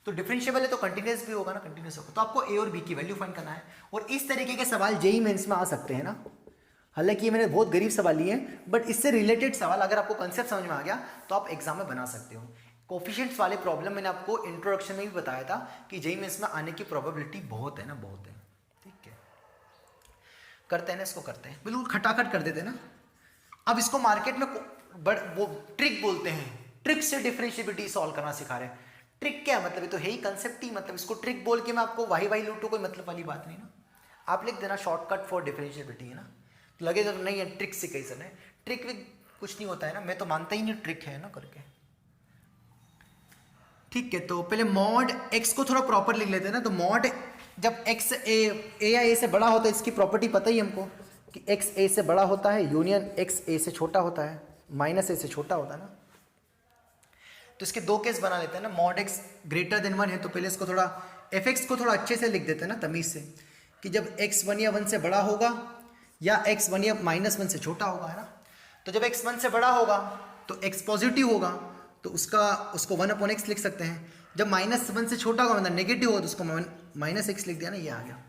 तो डिफरेंशिएबल है तो कंटिन्यूअस भी होगा ना, कंटिन्यूअस होगा। तो आपको a और b की वैल्यू फाइंड करना है, और इस तरीके के सवाल जेईई मेंस में आ सकते हैं ना। हालांकि ये मैंने बहुत गरीब सवाल लिए हैं, बट इससे रिलेटेड सवाल अगर आपको कंसेप्ट समझ में आ गया तो आप एग्जाम में बना सकते हो। कोफिशिएंट्स वाले प्रॉब्लम मैंने आपको इंट्रोडक्शन में भी बताया था कि जेईई मेंस में आने की प्रोबेबिलिटी बहुत है ना, बहुत है, ठीक है। करते हैं ना, इसको करते हैं, बिल्कुल खटाखट कर देते हैं ना। अब इसको मार्केट में वो ट्रिक बोलते हैं, ट्रिक से डिफरेंशिएबिलिटी सॉल्व करना सिखा रहे हैं। ट्रिक क्या मतलब, ये तो है ही कंसेप्ट ही, मतलब इसको ट्रिक बोल के मैं आपको वाही लूटू, कोई मतलब वाली बात नहीं ना। आप लिख देना शॉर्टकट फॉर डिफरेंशिएबिलिटी, है ना, तो लगेगा तो नहीं है ट्रिक से कैसे है, ट्रिक भी कुछ नहीं होता है ना, मैं तो मानता ही नहीं ट्रिक है ना करके, ठीक है। तो पहले मॉड x को थोड़ा प्रॉपर लिख लेते हैं ना। तो मॉड जब x a या a से बड़ा होता है, इसकी प्रॉपर्टी पता ही हमको कि x a से बड़ा होता है, यूनियन x a से छोटा होता है, माइनस a से छोटा होता है ना। तो इसके 2 केस बना लेते हैं ना। मॉड x ग्रेटर देन 1 है तो पहले इसको थोड़ा fx को थोड़ा अच्छे से लिख देते हैं ना, तमीज से, कि जब x 1 या 1 से बड़ा होगा या x 1 या -1 से छोटा होगा, है ना। तो जब x 1 से बड़ा होगा तो x पॉजिटिव होगा, तो उसको 1/x लिख सकते हैं। जब -1 से छोटा होगा मतलब नेगेटिव होगा तो उसको -x लिख दिया ना, ये आ गया।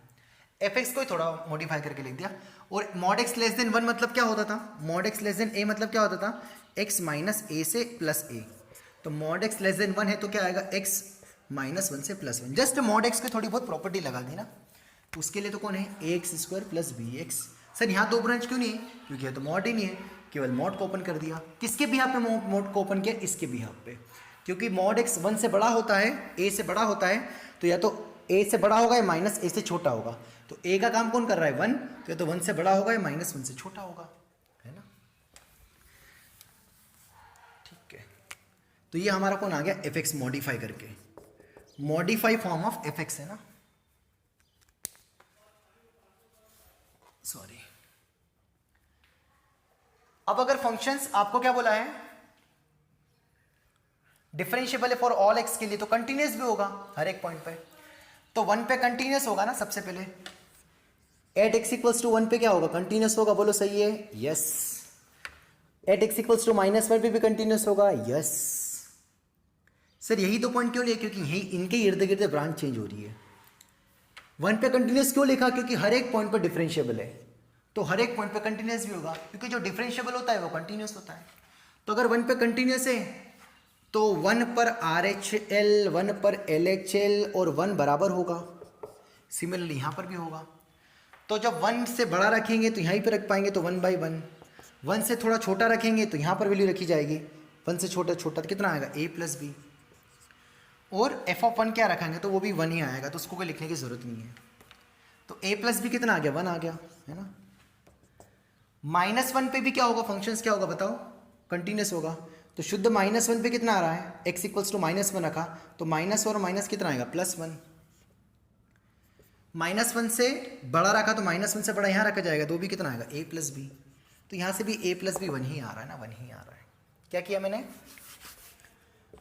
fx को ही थोड़ा मॉडिफाई करके लिख दिया। और mod x लेस देन 1 मतलब क्या होता था, mod x less then a मतलब क्या होता था, x माइनस a से प्लस a। तो mod x लेस देन 1 है तो क्या आएगा, x -1 से +1। जस्ट mod x की थोड़ी बहुत प्रॉपर्टी लगा दी ना, तो उसके लिए तो कौन है, ax² + bx। सर यहाँ 2 ब्रांच क्यों नहीं है, क्योंकि ये तो मॉड ही नहीं है, केवल मॉड को ओपन कर दिया। किसके बिहाफ पे मॉड को ओपन किया, इसके बिहाफ पे, क्योंकि mod x 1 से बड़ा होता है, a से बड़ा होता है, तो या तो a से बड़ा होगा या -a से छोटा होगा। तो a का काम कौन कर रहा है, 1, तो या तो 1 से बड़ा होगा या -1 से छोटा होगा, है ना, ठीक है। तो ये हमारा कौन आ गया, fx मॉडिफाई करके, मॉडिफाई फॉर्म ऑफ fx, है ना, सॉरी। अब अगर फंक्शंस आपको क्या बोला है, डिफरेंशिएबल है फॉर ऑल x के लिए, तो कंटिन्यूअस भी होगा हर एक पॉइंट पे। तो 1 पे कंटिन्यूअस होगा ना, सबसे पहले एट x = 1 पे क्या होगा, कंटिन्यूअस होगा, बोलो सही है, यस। एट x = -1 पे भी कंटिन्यूअस होगा, यस। सर यही तो पॉइंट क्यों लिया, क्योंकि यही इनके इर्द गिर्द ब्रांच चेंज हो रही है। 1 पे कंटिन्यूअस क्यों लिखा, क्योंकि हर एक पॉइंट पर डिफरेंशिएबल है, तो हर एक पॉइंट पे कंटिन्यूअस भी होगा, क्योंकि जो डिफरेंशिएबल होता है वो कंटिन्यूअस होता है। तो अगर 1 पे कंटिन्यूअस है तो 1 पर RHL, 1 पर LHL और 1 बराबर होगा। सिमिलरली यहां पर भी होगा। तो जब 1 से बड़ा रखेंगे तो यहीं पे रख पाएंगे, तो 1/1। 1 से थोड़ा छोटा रखेंगे तो यहाँ पर वैल्यू रखी जाएगी, 1 से छोटा छोटा तो कितना आएगा a + b। और f(1) क्या रखेंगे तो वो भी 1 ही आएगा, तो उसको कोई लिखने की ज़रूरत नहीं है। तो a + b कितना आ गया, 1 आ गया, है ना। -1 पे भी क्या होगा, फंक्शंस क्या होगा बताओ, कंटिन्यूस होगा। तो शुद्ध -1 पे कितना आ रहा है, x = -1 रखा, तो माइनस और माइनस कितना आएगा, +1। -1 से बड़ा रखा तो -1 से बड़ा यहाँ रखा जाएगा, तो भी कितना आएगा, a + b। तो यहाँ से भी a + b 1 ही आ रहा है ना, 1 ही आ रहा है। क्या किया मैंने,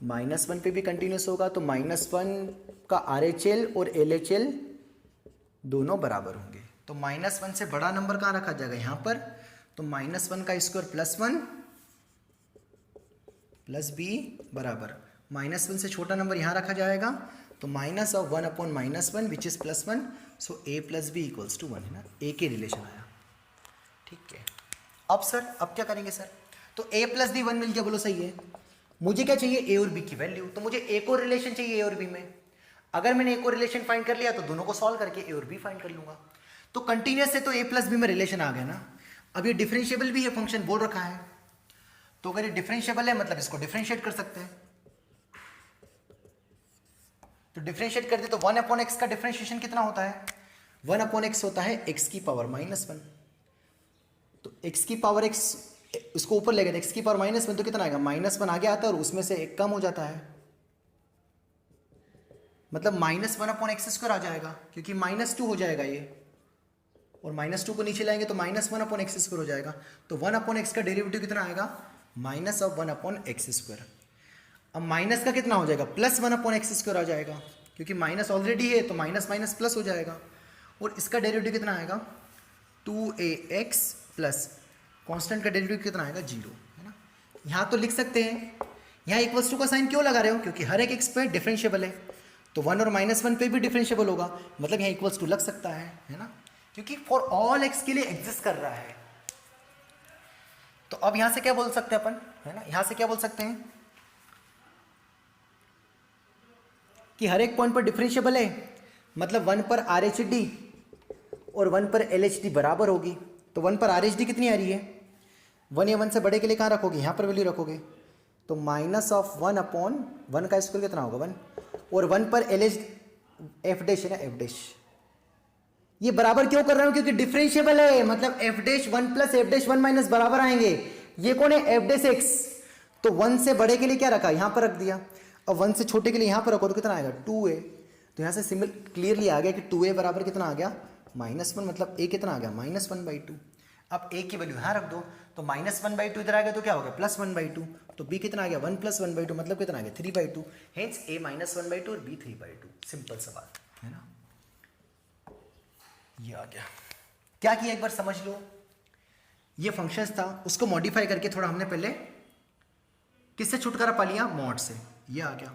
-1 पे भी कंटिन्यूस होगा तो -1 का RHL और LHL दोनों बराबर होंगे। तो -1 से बड़ा नंबर कहाँ रखा जाएगा, यहाँ पर। तो -1 का स्क्वायर +1 + b बराबर -1 से छोटा नंबर यहाँ रखा जाएगा, तो -1/-1 which is +1। So a + b = 1 है ना, a के रिलेशन आया। ठीक है, अब सर अब क्या करेंगे सर, तो a + b 1 मिल गया, बोलो सही है। मुझे क्या चाहिए, a और b की वैल्यू, तो मुझे a को रिलेशन चाहिए a और b में। अगर मैंने a को रिलेशन फाइंड कर लिया तो दोनों को सॉल्व करके a और b फाइंड कर लूंगा। तो कंटिन्यूस से तो a + b में रिलेशन आ गया ना। अब ये डिफरेंशिएबल भी है, फंक्शन बोल रखा है, तो अगर ये डिफरेंशिएबल है मतलब इसको डिफरेंशिएट कर सकते हैं। तो डिफरेंशिएट कर दे तो 1/x का डिफरेंशिएशन कितना होता है, 1/x होता है x की पावर -1। तो x की पावर x उसको ऊपर ले गए, x की पावर -1 तो कितना आएगा, -1 आगे आता है और उसमें से एक कम हो जाता है, मतलब -1/x² आ जाएगा, क्योंकि -2 हो जाएगा ये, और -2 को नीचे लाएंगे तो -1/x² हो जाएगा। तो 1/x का डेरिवेटिव कितना आएगा, -1/x²। अब माइनस का कितना हो जाएगा, +1/x² आ जाएगा, क्योंकि माइनस ऑलरेडी है तो माइनस माइनस प्लस हो जाएगा। और इसका डेरिवेटिव कितना आएगा, 2ax प्लस कॉन्स्टेंट का डेरिवेटिव कितना आएगा, 0, है ना। यहाँ तो लिख सकते हैं, यहाँ = का साइन क्यों लगा रहे हो, क्योंकि हर एक x पे डिफरेंशिएबल है, तो 1 और -1 पे भी डिफरेंशिएबल होगा, मतलब यहाँ = लग सकता है ना, क्योंकि फॉर ऑल x के लिए एग्जिस्ट कर रहा है। तो अब यहाँ से क्या बोल सकते हैं अपन, है ना, यहाँ से क्या बोल सकते हैं कि हर एक पॉइंट पर डिफरेंशिएबल है, मतलब 1 पर RHD और 1 पर LHD बराबर होगी। तो 1 पर RHD कितनी आ रही है, 1 या 1 से बड़े के लिए कहाँ रखोगे, यहाँ पर वैल्यू रखोगे, तो -1/1 का स्क्वायर कितना होगा, 1। और 1 पर f' है ना, f', ये बराबर क्यों कर रहा हूँ, क्योंकि डिफरेंशिएबल है, मतलब f' 1 + f' 1 माइनस बराबर आएंगे। ये कौन है, f', तो 1 से बड़े के लिए क्या रखा, यहाँ पर रख दिया। अब 1 से छोटे के लिए यहाँ पर रखो तो कितना आएगा, 2a। तो यहाँ से सिंपल क्लियरली आ गया कि 2a बराबर कितना आ गया, -1, मतलब a कितना आ गया, -1/2। अब a की वैल्यू यहाँ रख दो, तो -1/2 इधर आ गया तो क्या हो गया, +1/2। तो b कितना आ गया, 1 + 1/2 मतलब कितना आ गया, 3/2। हेंस a -1/2 और b 3/2। सिंपल सवाल है ना, ये आ गया। क्या किया एक बार समझ लो, ये फंक्शंस था, उसको मॉडिफाई करके थोड़ा हमने पहले किससे छुटकारा पा लिया, मॉड से, ये आ गया।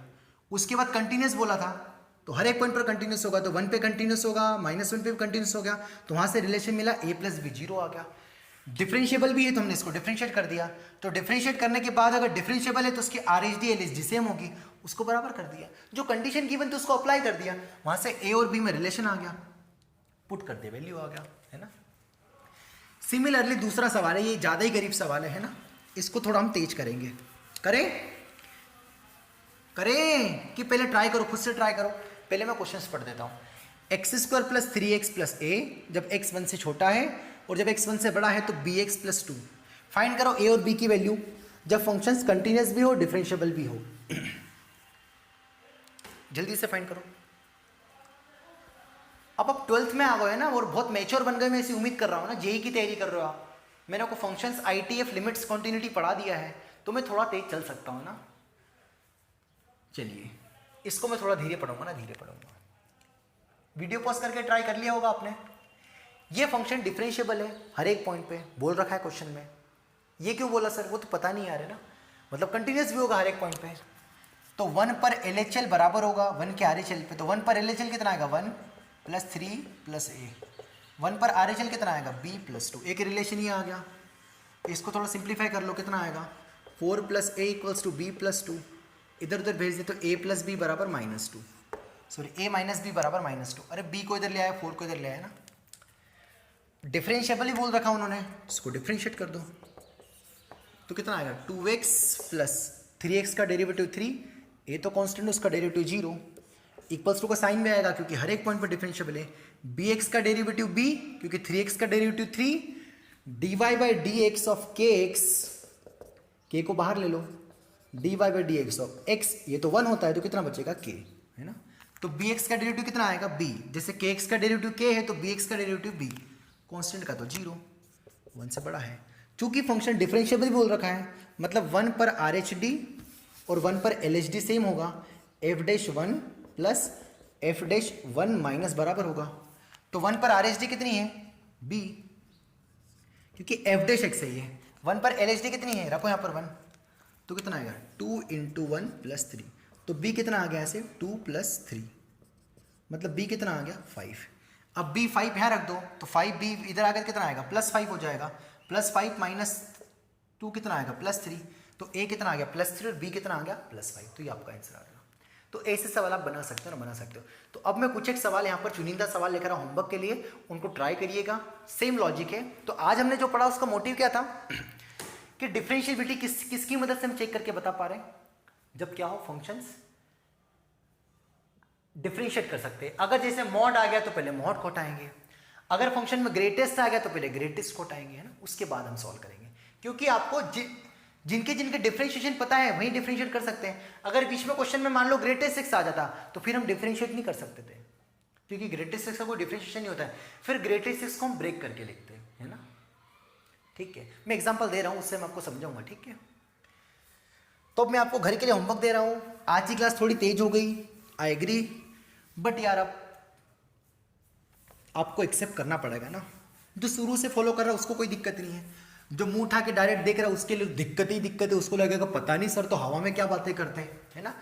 उसके बाद कंटिन्यूस बोला था, तो हर एक पॉइंट पर कंटिन्यूस होगा, तो 1 पे कंटिन्यूस होगा, -1 पे भी कंटिन्यूस हो गया, तो वहां से रिलेशन मिला a + b 0 आ गया। डिफरेंशिएबल भी है तो हमने इसको डिफरेंशिएट कर दिया, तो डिफरेंशिएट करने के बाद अगर डिफरेंशिएबल है तो उसकी RHD LHD सेम होगी, उसको बराबर कर दिया। जो कंडीशन गिवन थी उसको अप्लाई कर दिया, वहां से a और b में रिलेशन आ गया, पुट कर दे वैल्यू आ गया, है ना। सिमिलरली दूसरा सवाल है, ये ज्यादा ही गरीब सवाल है ना, इसको थोड़ा हम तेज करेंगे। करें कि पहले ट्राई करो, खुद से ट्राई करो। पहले मैं क्वेश्चंस पढ़ देता हूँ। x² + 3x + a जब x 1 से छोटा है और जब x 1 से बड़ा है तो bx + 2। फाइंड करो a और b की वैल्यू जब फंक्शंस कंटिन्यूस भी हो, डिफरेंशिएबल भी हो। जल्दी से फाइंड करो। अब आप 12th में आ गए ना और बहुत मैच्योर बन गए, मैं ऐसी उम्मीद कर रहा हूँ ना, जेई की तैयारी कर रहे हो आप। मैंने आपको फंक्शंस ITF लिमिट्स कॉन्टिन्यूटी पढ़ा दिया है, तो मैं थोड़ा तेज चल सकता हूँ ना। चलिए इसको मैं थोड़ा धीरे पढ़ूंगा ना, धीरे पढ़ूंगा। वीडियो पॉज करके ट्राई कर लिया होगा आपने। ये फंक्शन डिफरेंशिएबल है हर एक पॉइंट पे, बोल रखा है क्वेश्चन में। ये क्यों बोला सर, वो तो पता नहीं आ रहा ना, मतलब कंटिन्यूस भी होगा हर एक पॉइंट पे। तो 1 पर LHL बराबर होगा 1 के RHL पे, तो 1 पर LHL कितना आएगा, 1 + 3 + a। 1 पर RHL कितना आएगा, b + 2। एक रिलेशन ही आ गया, इसको थोड़ा सिंप्लीफाई कर लो, कितना आएगा, 4 + a = b + 2। इधर उधर भेज दे तो a + b बराबर -2, सॉरी a - b बराबर -2। अरे b को इधर ले आया, 4 को इधर ले आया ना, डिफरेंशिएबल ही बोल रखा उन्होंने, इसको डिफरेंशिएट कर दो तो कितना आएगा 2x प्लस 3x का डेरिवेटिव 3, ये तो कांस्टेंट, उसका डेरिवेटिव 0, इक्वल्स टू का साइन में आएगा क्योंकि हर एक पॉइंट पर डिफरेंशिएबल है। bx का डेरिवेटिव b क्योंकि 3x का derivative 3, dy by D x of kx, k को बाहर ले लो, dy by D x of x, ये तो 1 होता है तो कितना बचेगा k, है ना। तो bx का डेरिवेटिव कितना आएगा b, जैसे kx का डेरिवेटिव k है तो bx का डेरिवेटिव b, कांस्टेंट का तो 0, 1 से बड़ा है। चूंकि फंक्शन डिफरेंशिएबल बोल रखा है मतलब 1 पर RHD और 1 पर LHD सेम होगा, f'1 प्लस f'1 माइनस बराबर होगा, तो 1 पर RHD कितनी है b, क्योंकि f' है ये, 1 पर LHD कितनी है, रखो यहाँ पर 1, तो कितना आएगा 2 इंटू 1 प्लस 3, तो b कितना आ गया ऐसे 2 प्लस 3, मतलब b कितना आ गया 5। अब b 5 यहाँ रख दो तो 5b इधर आकर कितना आएगा +5 हो जाएगा, +5 माइनस 2 कितना आएगा +3, तो a कितना आ गया +3 और b कितना आ गया +5, तो ये आपका आंसर आ गया। तो ऐसे सवाल आप बना सकते हो ना, बना सकते हो। तो अब मैं कुछ एक सवाल यहाँ पर चुनिंदा सवाल लेकर आया होमवर्क के लिए, उनको ट्राई करिएगा, सेम लॉजिक है। तो आज हमने जो पढ़ा उसका मोटिव क्या था कि डिफरेंशिएबिलिटी किसकी मदद से हम चेक करके बता पा रहे हैं, जब क्या हो फंक्शंस डिफरेंशिएट कर सकते हैं। अगर जैसे मॉड आ गया तो पहले मॉड को हटाएंगे, अगर फंक्शन में ग्रेटेस्ट आ गया तो पहले ग्रेटेस्ट को हटाएंगे, है ना, उसके बाद हम सॉल्व करेंगे। क्योंकि आपको जिनके जिनके डिफरेंशिएशन पता है वही डिफरेंशिएट कर सकते हैं। अगर बीच में क्वेश्चन में मान लो ग्रेटेस्ट 6 आ जाता तो फिर हम डिफरेंशिएट नहीं कर सकते थे, क्योंकि ग्रेटेस्ट 6 का कोई डिफरेंशिएशन नहीं होता है, फिर ग्रेटेस्ट 6 को हम ब्रेक करके लिखते हैं, है ना। ठीक है, मैं एग्जाम्पल दे रहा हूँ, उससे मैं आपको समझाऊंगा, ठीक है। तो अब मैं आपको घर के लिए होमवर्क दे रहा हूँ। आज की क्लास थोड़ी तेज हो गई, आई एग्री, बट यार अब आपको एक्सेप्ट करना पड़ेगा ना। जो शुरू से फॉलो कर रहा है उसको कोई दिक्कत नहीं है, जो मुंह उठा के डायरेक्ट देख रहा है उसके लिए दिक्कत ही दिक्कत है, उसको लगेगा पता नहीं सर तो हवा में क्या बातें करते हैं, है ना।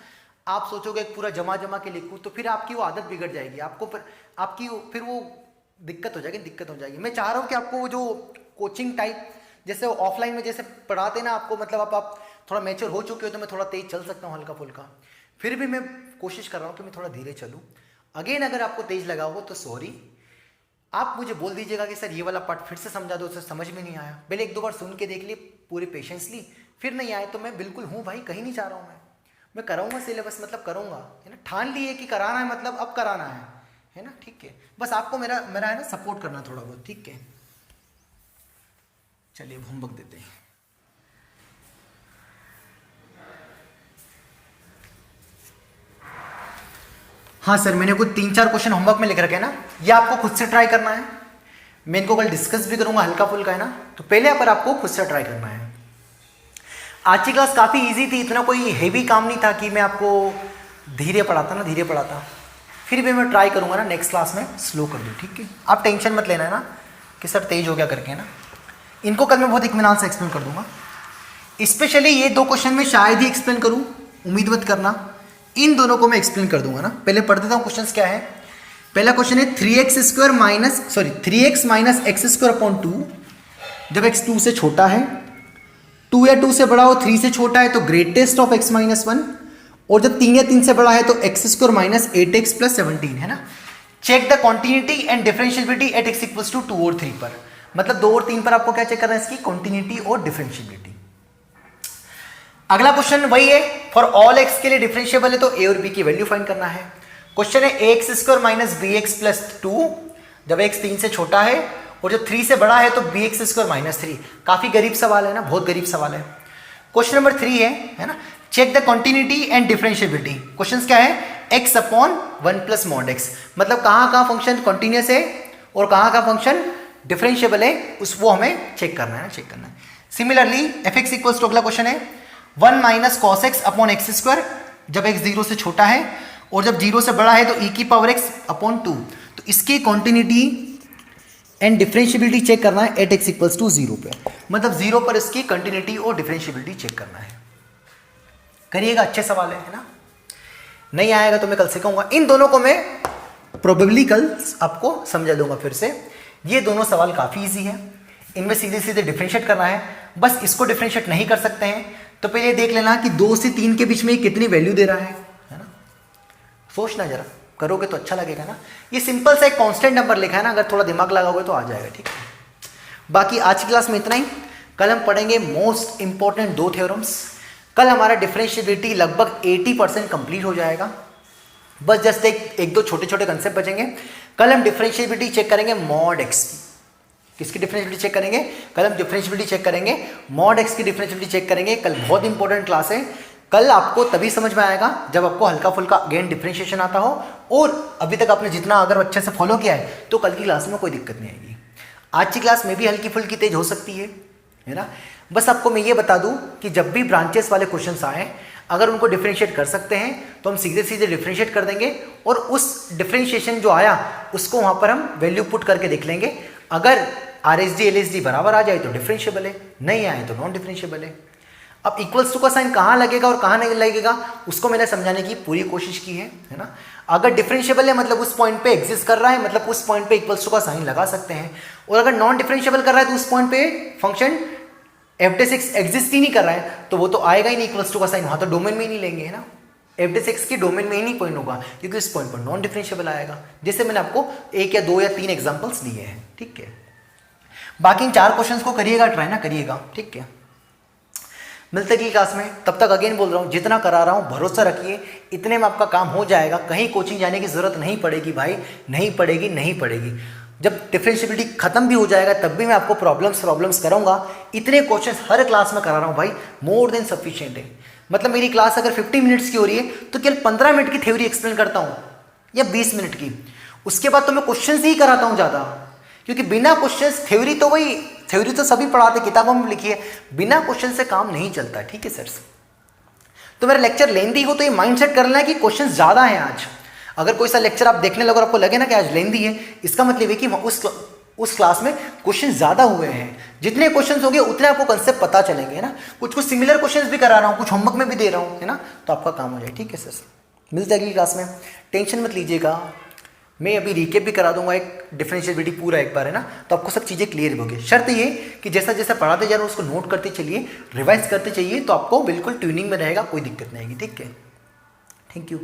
आप सोचोगे पूरा जमा जमा के लिखूं तो फिर आपकी वो आदत बिगड़ जाएगी, आपको फिर वो दिक्कत हो जाएगी। मैं चाह रहा हूँ कि आपको वो जो कोचिंग टाइप जैसे ऑफलाइन में जैसे पढ़ाते ना आपको, मतलब आप थोड़ा मैच्योर हो चुके हो तो मैं थोड़ा तेज चल सकता हूँ हल्का फुल्का, फिर भी मैं कोशिश कर रहा हूँ कि मैं थोड़ा धीरे चलूँ। अगेन अगर आपको तेज लगा हो तो सॉरी, आप मुझे बोल दीजिएगा कि सर ये वाला पार्ट फिर से समझा दो, सर समझ में नहीं आया। पहले 1-2 बार सुन के देख लिए पूरे पेशेंसली, फिर नहीं आए तो मैं बिल्कुल हूँ भाई, कहीं नहीं जा रहा हूँ मैं कराऊंगा सिलेबस, मतलब करूँगा, है ना। ठान लिए कि कराना है, मतलब अब कराना है ना, ठीक है। बस आपको मेरा है ना सपोर्ट करना थोड़ा बहुत, ठीक है। चलिए होमवर्क देते हैं। हाँ सर, मैंने कुछ 3-4 क्वेश्चन होमवर्क में लिख रखे हैं ना, ये आपको खुद से ट्राई करना है। मैं इनको कल डिस्कस भी करूंगा हल्का फुल्का, है ना। तो पहले पर आपको खुद से ट्राई करना है। आज की क्लास काफ़ी इजी थी, इतना कोई हेवी काम नहीं था कि मैं आपको धीरे पढ़ाता, फिर भी मैं ट्राई करूंगा ना नेक्स्ट क्लास में स्लो कर दूँ, ठीक है। आप टेंशन मत लेना, है ना, कि सर तेज हो गया करके, है ना। इनको कल मैं बहुत इत्मीनान से एक्सप्लेन कर दूंगा। स्पेशली ये 2 क्वेश्चन में शायद ही एक्सप्लेन करूँ, उम्मीद मत करना, इन दोनों को मैं एक्सप्लेन कर दूंगा ना। पहले पढ़ देता हूँ क्वेश्चंस क्या है। पहला क्वेश्चन है 3x माइनस x²/2 जब x 2 से छोटा है, 2 या 2 से बड़ा हो, 3 से छोटा है तो ग्रेटेस्ट ऑफ x माइनस 1, और जब 3 या 3 से बड़ा है तो x² माइनस 8x प्लस 17, है ना। Check the continuity and differentiability at x equals to 2 और 3 पर, मतलब 2 और 3 पर आपको क्या चेक करना है, इसकी कॉन्टिन्यूटी और डिफरेंशिएबिलिटी। अगला क्वेश्चन वही है, फॉर ऑल x के लिए डिफरेंशिएबल है तो a और b की वैल्यू फाइंड करना है। क्वेश्चन है ax² माइनस bx प्लस 2 जब x 3 से छोटा है और जब 3 से बड़ा है तो bx² माइनस 3। काफी गरीब सवाल है ना, बहुत गरीब सवाल है। क्वेश्चन नंबर 3 है ना, check the continuity and differentiability. Question क्या है, x upon 1 plus mod x, मतलब कहाँ फंक्शन कॉन्टिन्यूस है और कहाँ फंक्शन डिफरेंशिएबल है, वो हमें चेक करना है। सिमिलरली fx इक्वल्स टू, अगला क्वेश्चन है 1 minus cos x upon x² जब x 0 से छोटा है और जब 0 से बड़ा है तो e⁻x अपॉन 2, तो इसकी कॉन्टिन्यूटी एंड डिफरेंशिएबिलिटी चेक करना है एट x इक्वल्स टू 0 पे, मतलब 0 पर इसकी कंटिन्यूटी और डिफरेंशिएबिलिटी चेक करना है। करिएगा, अच्छे सवाल है ना। नहीं आएगा तो मैं कल सिखाऊंगा। इन दोनों को मैं प्रोबेबली कल आपको समझा दूंगा फिर से। ये दोनों सवाल काफी इजी है, इनमें सीधे सीधे डिफरेंशिएट करना है। बस इसको डिफरेंशिएट नहीं कर सकते हैं तो पहले देख लेना कि 2 से 3 के बीच में कितनी वैल्यू दे रहा है ना। सोचना जरा, करोगे तो अच्छा लगेगा ना। ये सिंपल सा एक कांस्टेंट नंबर लिखा है ना, अगर थोड़ा दिमाग लगाओगे तो आ जाएगा, ठीक है। बाकी आज की क्लास में इतना ही। कल हम पढ़ेंगे मोस्ट इंपॉर्टेंट 2 थ्योरम्स। कल हमारा डिफरेंशिएबिलिटी लगभग 80% कंप्लीट हो जाएगा। बस जस्ट एक दो छोटे छोटे कंसेप्ट बचेंगे। कल हम डिफरेंशिएबिलिटी चेक करेंगे मॉड एक्स की। किसकी डिफरेंशिएबिलिटी चेक करेंगे? कल हम डिफरेंशिएबिलिटी चेक करेंगे, मॉड एक्स की डिफरेंशिएबिलिटी चेक करेंगे। कल बहुत इंपॉर्टेंट क्लास है। कल आपको तभी समझ में आएगा जब आपको हल्का फुल्का अगेन डिफरेंशिएशन आता हो, और अभी तक आपने जितना अगर अच्छे से फॉलो किया है तो कल की क्लास में कोई दिक्कत नहीं आएगी। आज की क्लास में भी हल्की फुल्की तेज हो सकती है ना। बस आपको मैं ये बता दूं कि जब भी ब्रांचेस वाले क्वेश्चंस आए, अगर उनको डिफरेंशिएट कर सकते हैं तो हम सीधे सीधे डिफरेंशिएट कर देंगे, और उस डिफरेंशिएशन जो आया उसको वहाँ पर हम वैल्यू पुट करके देख लेंगे। अगर RHD LHD बराबर आ जाए तो डिफरेंशिएबल है, नहीं आए तो नॉन डिफरेंशिएबल है। अब इक्वल्स टू का साइन कहाँ लगेगा और कहाँ नहीं लगेगा उसको मैंने समझाने की पूरी कोशिश की है ना। अगर डिफरेंशिएबल है मतलब उस पॉइंट पे एग्जिस्ट कर रहा है, मतलब उस पॉइंट पे इक्वल्स टू का साइन लगा सकते हैं। और अगर नॉन डिफरेंशिएबल कर रहा है तो उस पॉइंट पे फंक्शन f(x) एग्जिस्ट ही नहीं कर रहा है, तो वो तो आएगा ही नहीं इक्वल्स टू का साइन, वहाँ तो डोमेन में ही नहीं लेंगे है ना। f(x) की डोमेन में ही नहीं पॉइंट होगा, क्योंकि इस पॉइंट पर नॉन डिफरेंशिएबल आएगा। जैसे मैंने आपको 1 या 2 या 3 एग्जाम्पल्स दिए हैं, ठीक है। बाकी इन 4 क्वेश्चंस को करिएगा ट्राई ना, करिएगा, ठीक है। मिलते अगली क्लास में, तब तक अगेन बोल रहा हूँ जितना करा रहा हूँ भरोसा रखिए, इतने में आपका काम हो जाएगा। कहीं कोचिंग जाने की जरूरत नहीं पड़ेगी भाई, नहीं पड़ेगी। जब डिफरेंशिएबिलिटी खत्म भी हो जाएगा तब भी मैं आपको प्रॉब्लम्स कराऊंगा। इतने क्वेश्चंस हर क्लास में करा रहा हूँ भाई, मोर देन सफिशिएंट है। मतलब मेरी क्लास अगर 50 मिनट्स की हो रही है तो केवल 15 मिनट की थ्योरी एक्सप्लेन करता हूँ या 20 मिनट की, उसके बाद तो मैं क्वेश्चंस ही कराता हूँ ज़्यादा, क्योंकि बिना क्वेश्चंस थ्योरी तो सभी पढ़ाते, किताबों में लिखी है, बिना क्वेश्चन से काम नहीं चलता, ठीक है सर। तो मेरा लेक्चर लेंदी हो तो ये माइंडसेट कर लेना है कि क्वेश्चन ज़्यादा है आज। अगर कोई सा लेक्चर आप देखने लगो और आपको लगे ना कि आज लेंदी है, इसका मतलब है कि उस क्लास में क्वेश्चन ज़्यादा हुए हैं। जितने क्वेश्चन होंगे उतने आपको कंसेप्ट पता चलेंगे, है ना। कुछ सिमिलर क्वेश्चन भी करा रहा हूँ, कुछ होमवर्क में भी दे रहा हूँ, है ना, तो आपका काम हो जाए, ठीक है सर। मिलते हैं अगली क्लास में, टेंशन मत लीजिएगा। मैं अभी रिकेप भी करा दूंगा एक डिफरेंशिएबिलिटी पूरा एक बार, है ना, तो आपको सब चीज़ें क्लियर होगी। शर्त ये कि जैसा जैसा पढ़ाते जा रहे हो उसको नोट करते चलिए, रिवाइज करते चाहिए, तो आपको बिल्कुल ट्यूनिंग में रहेगा, कोई दिक्कत नहीं आएगी, ठीक है। Thank you.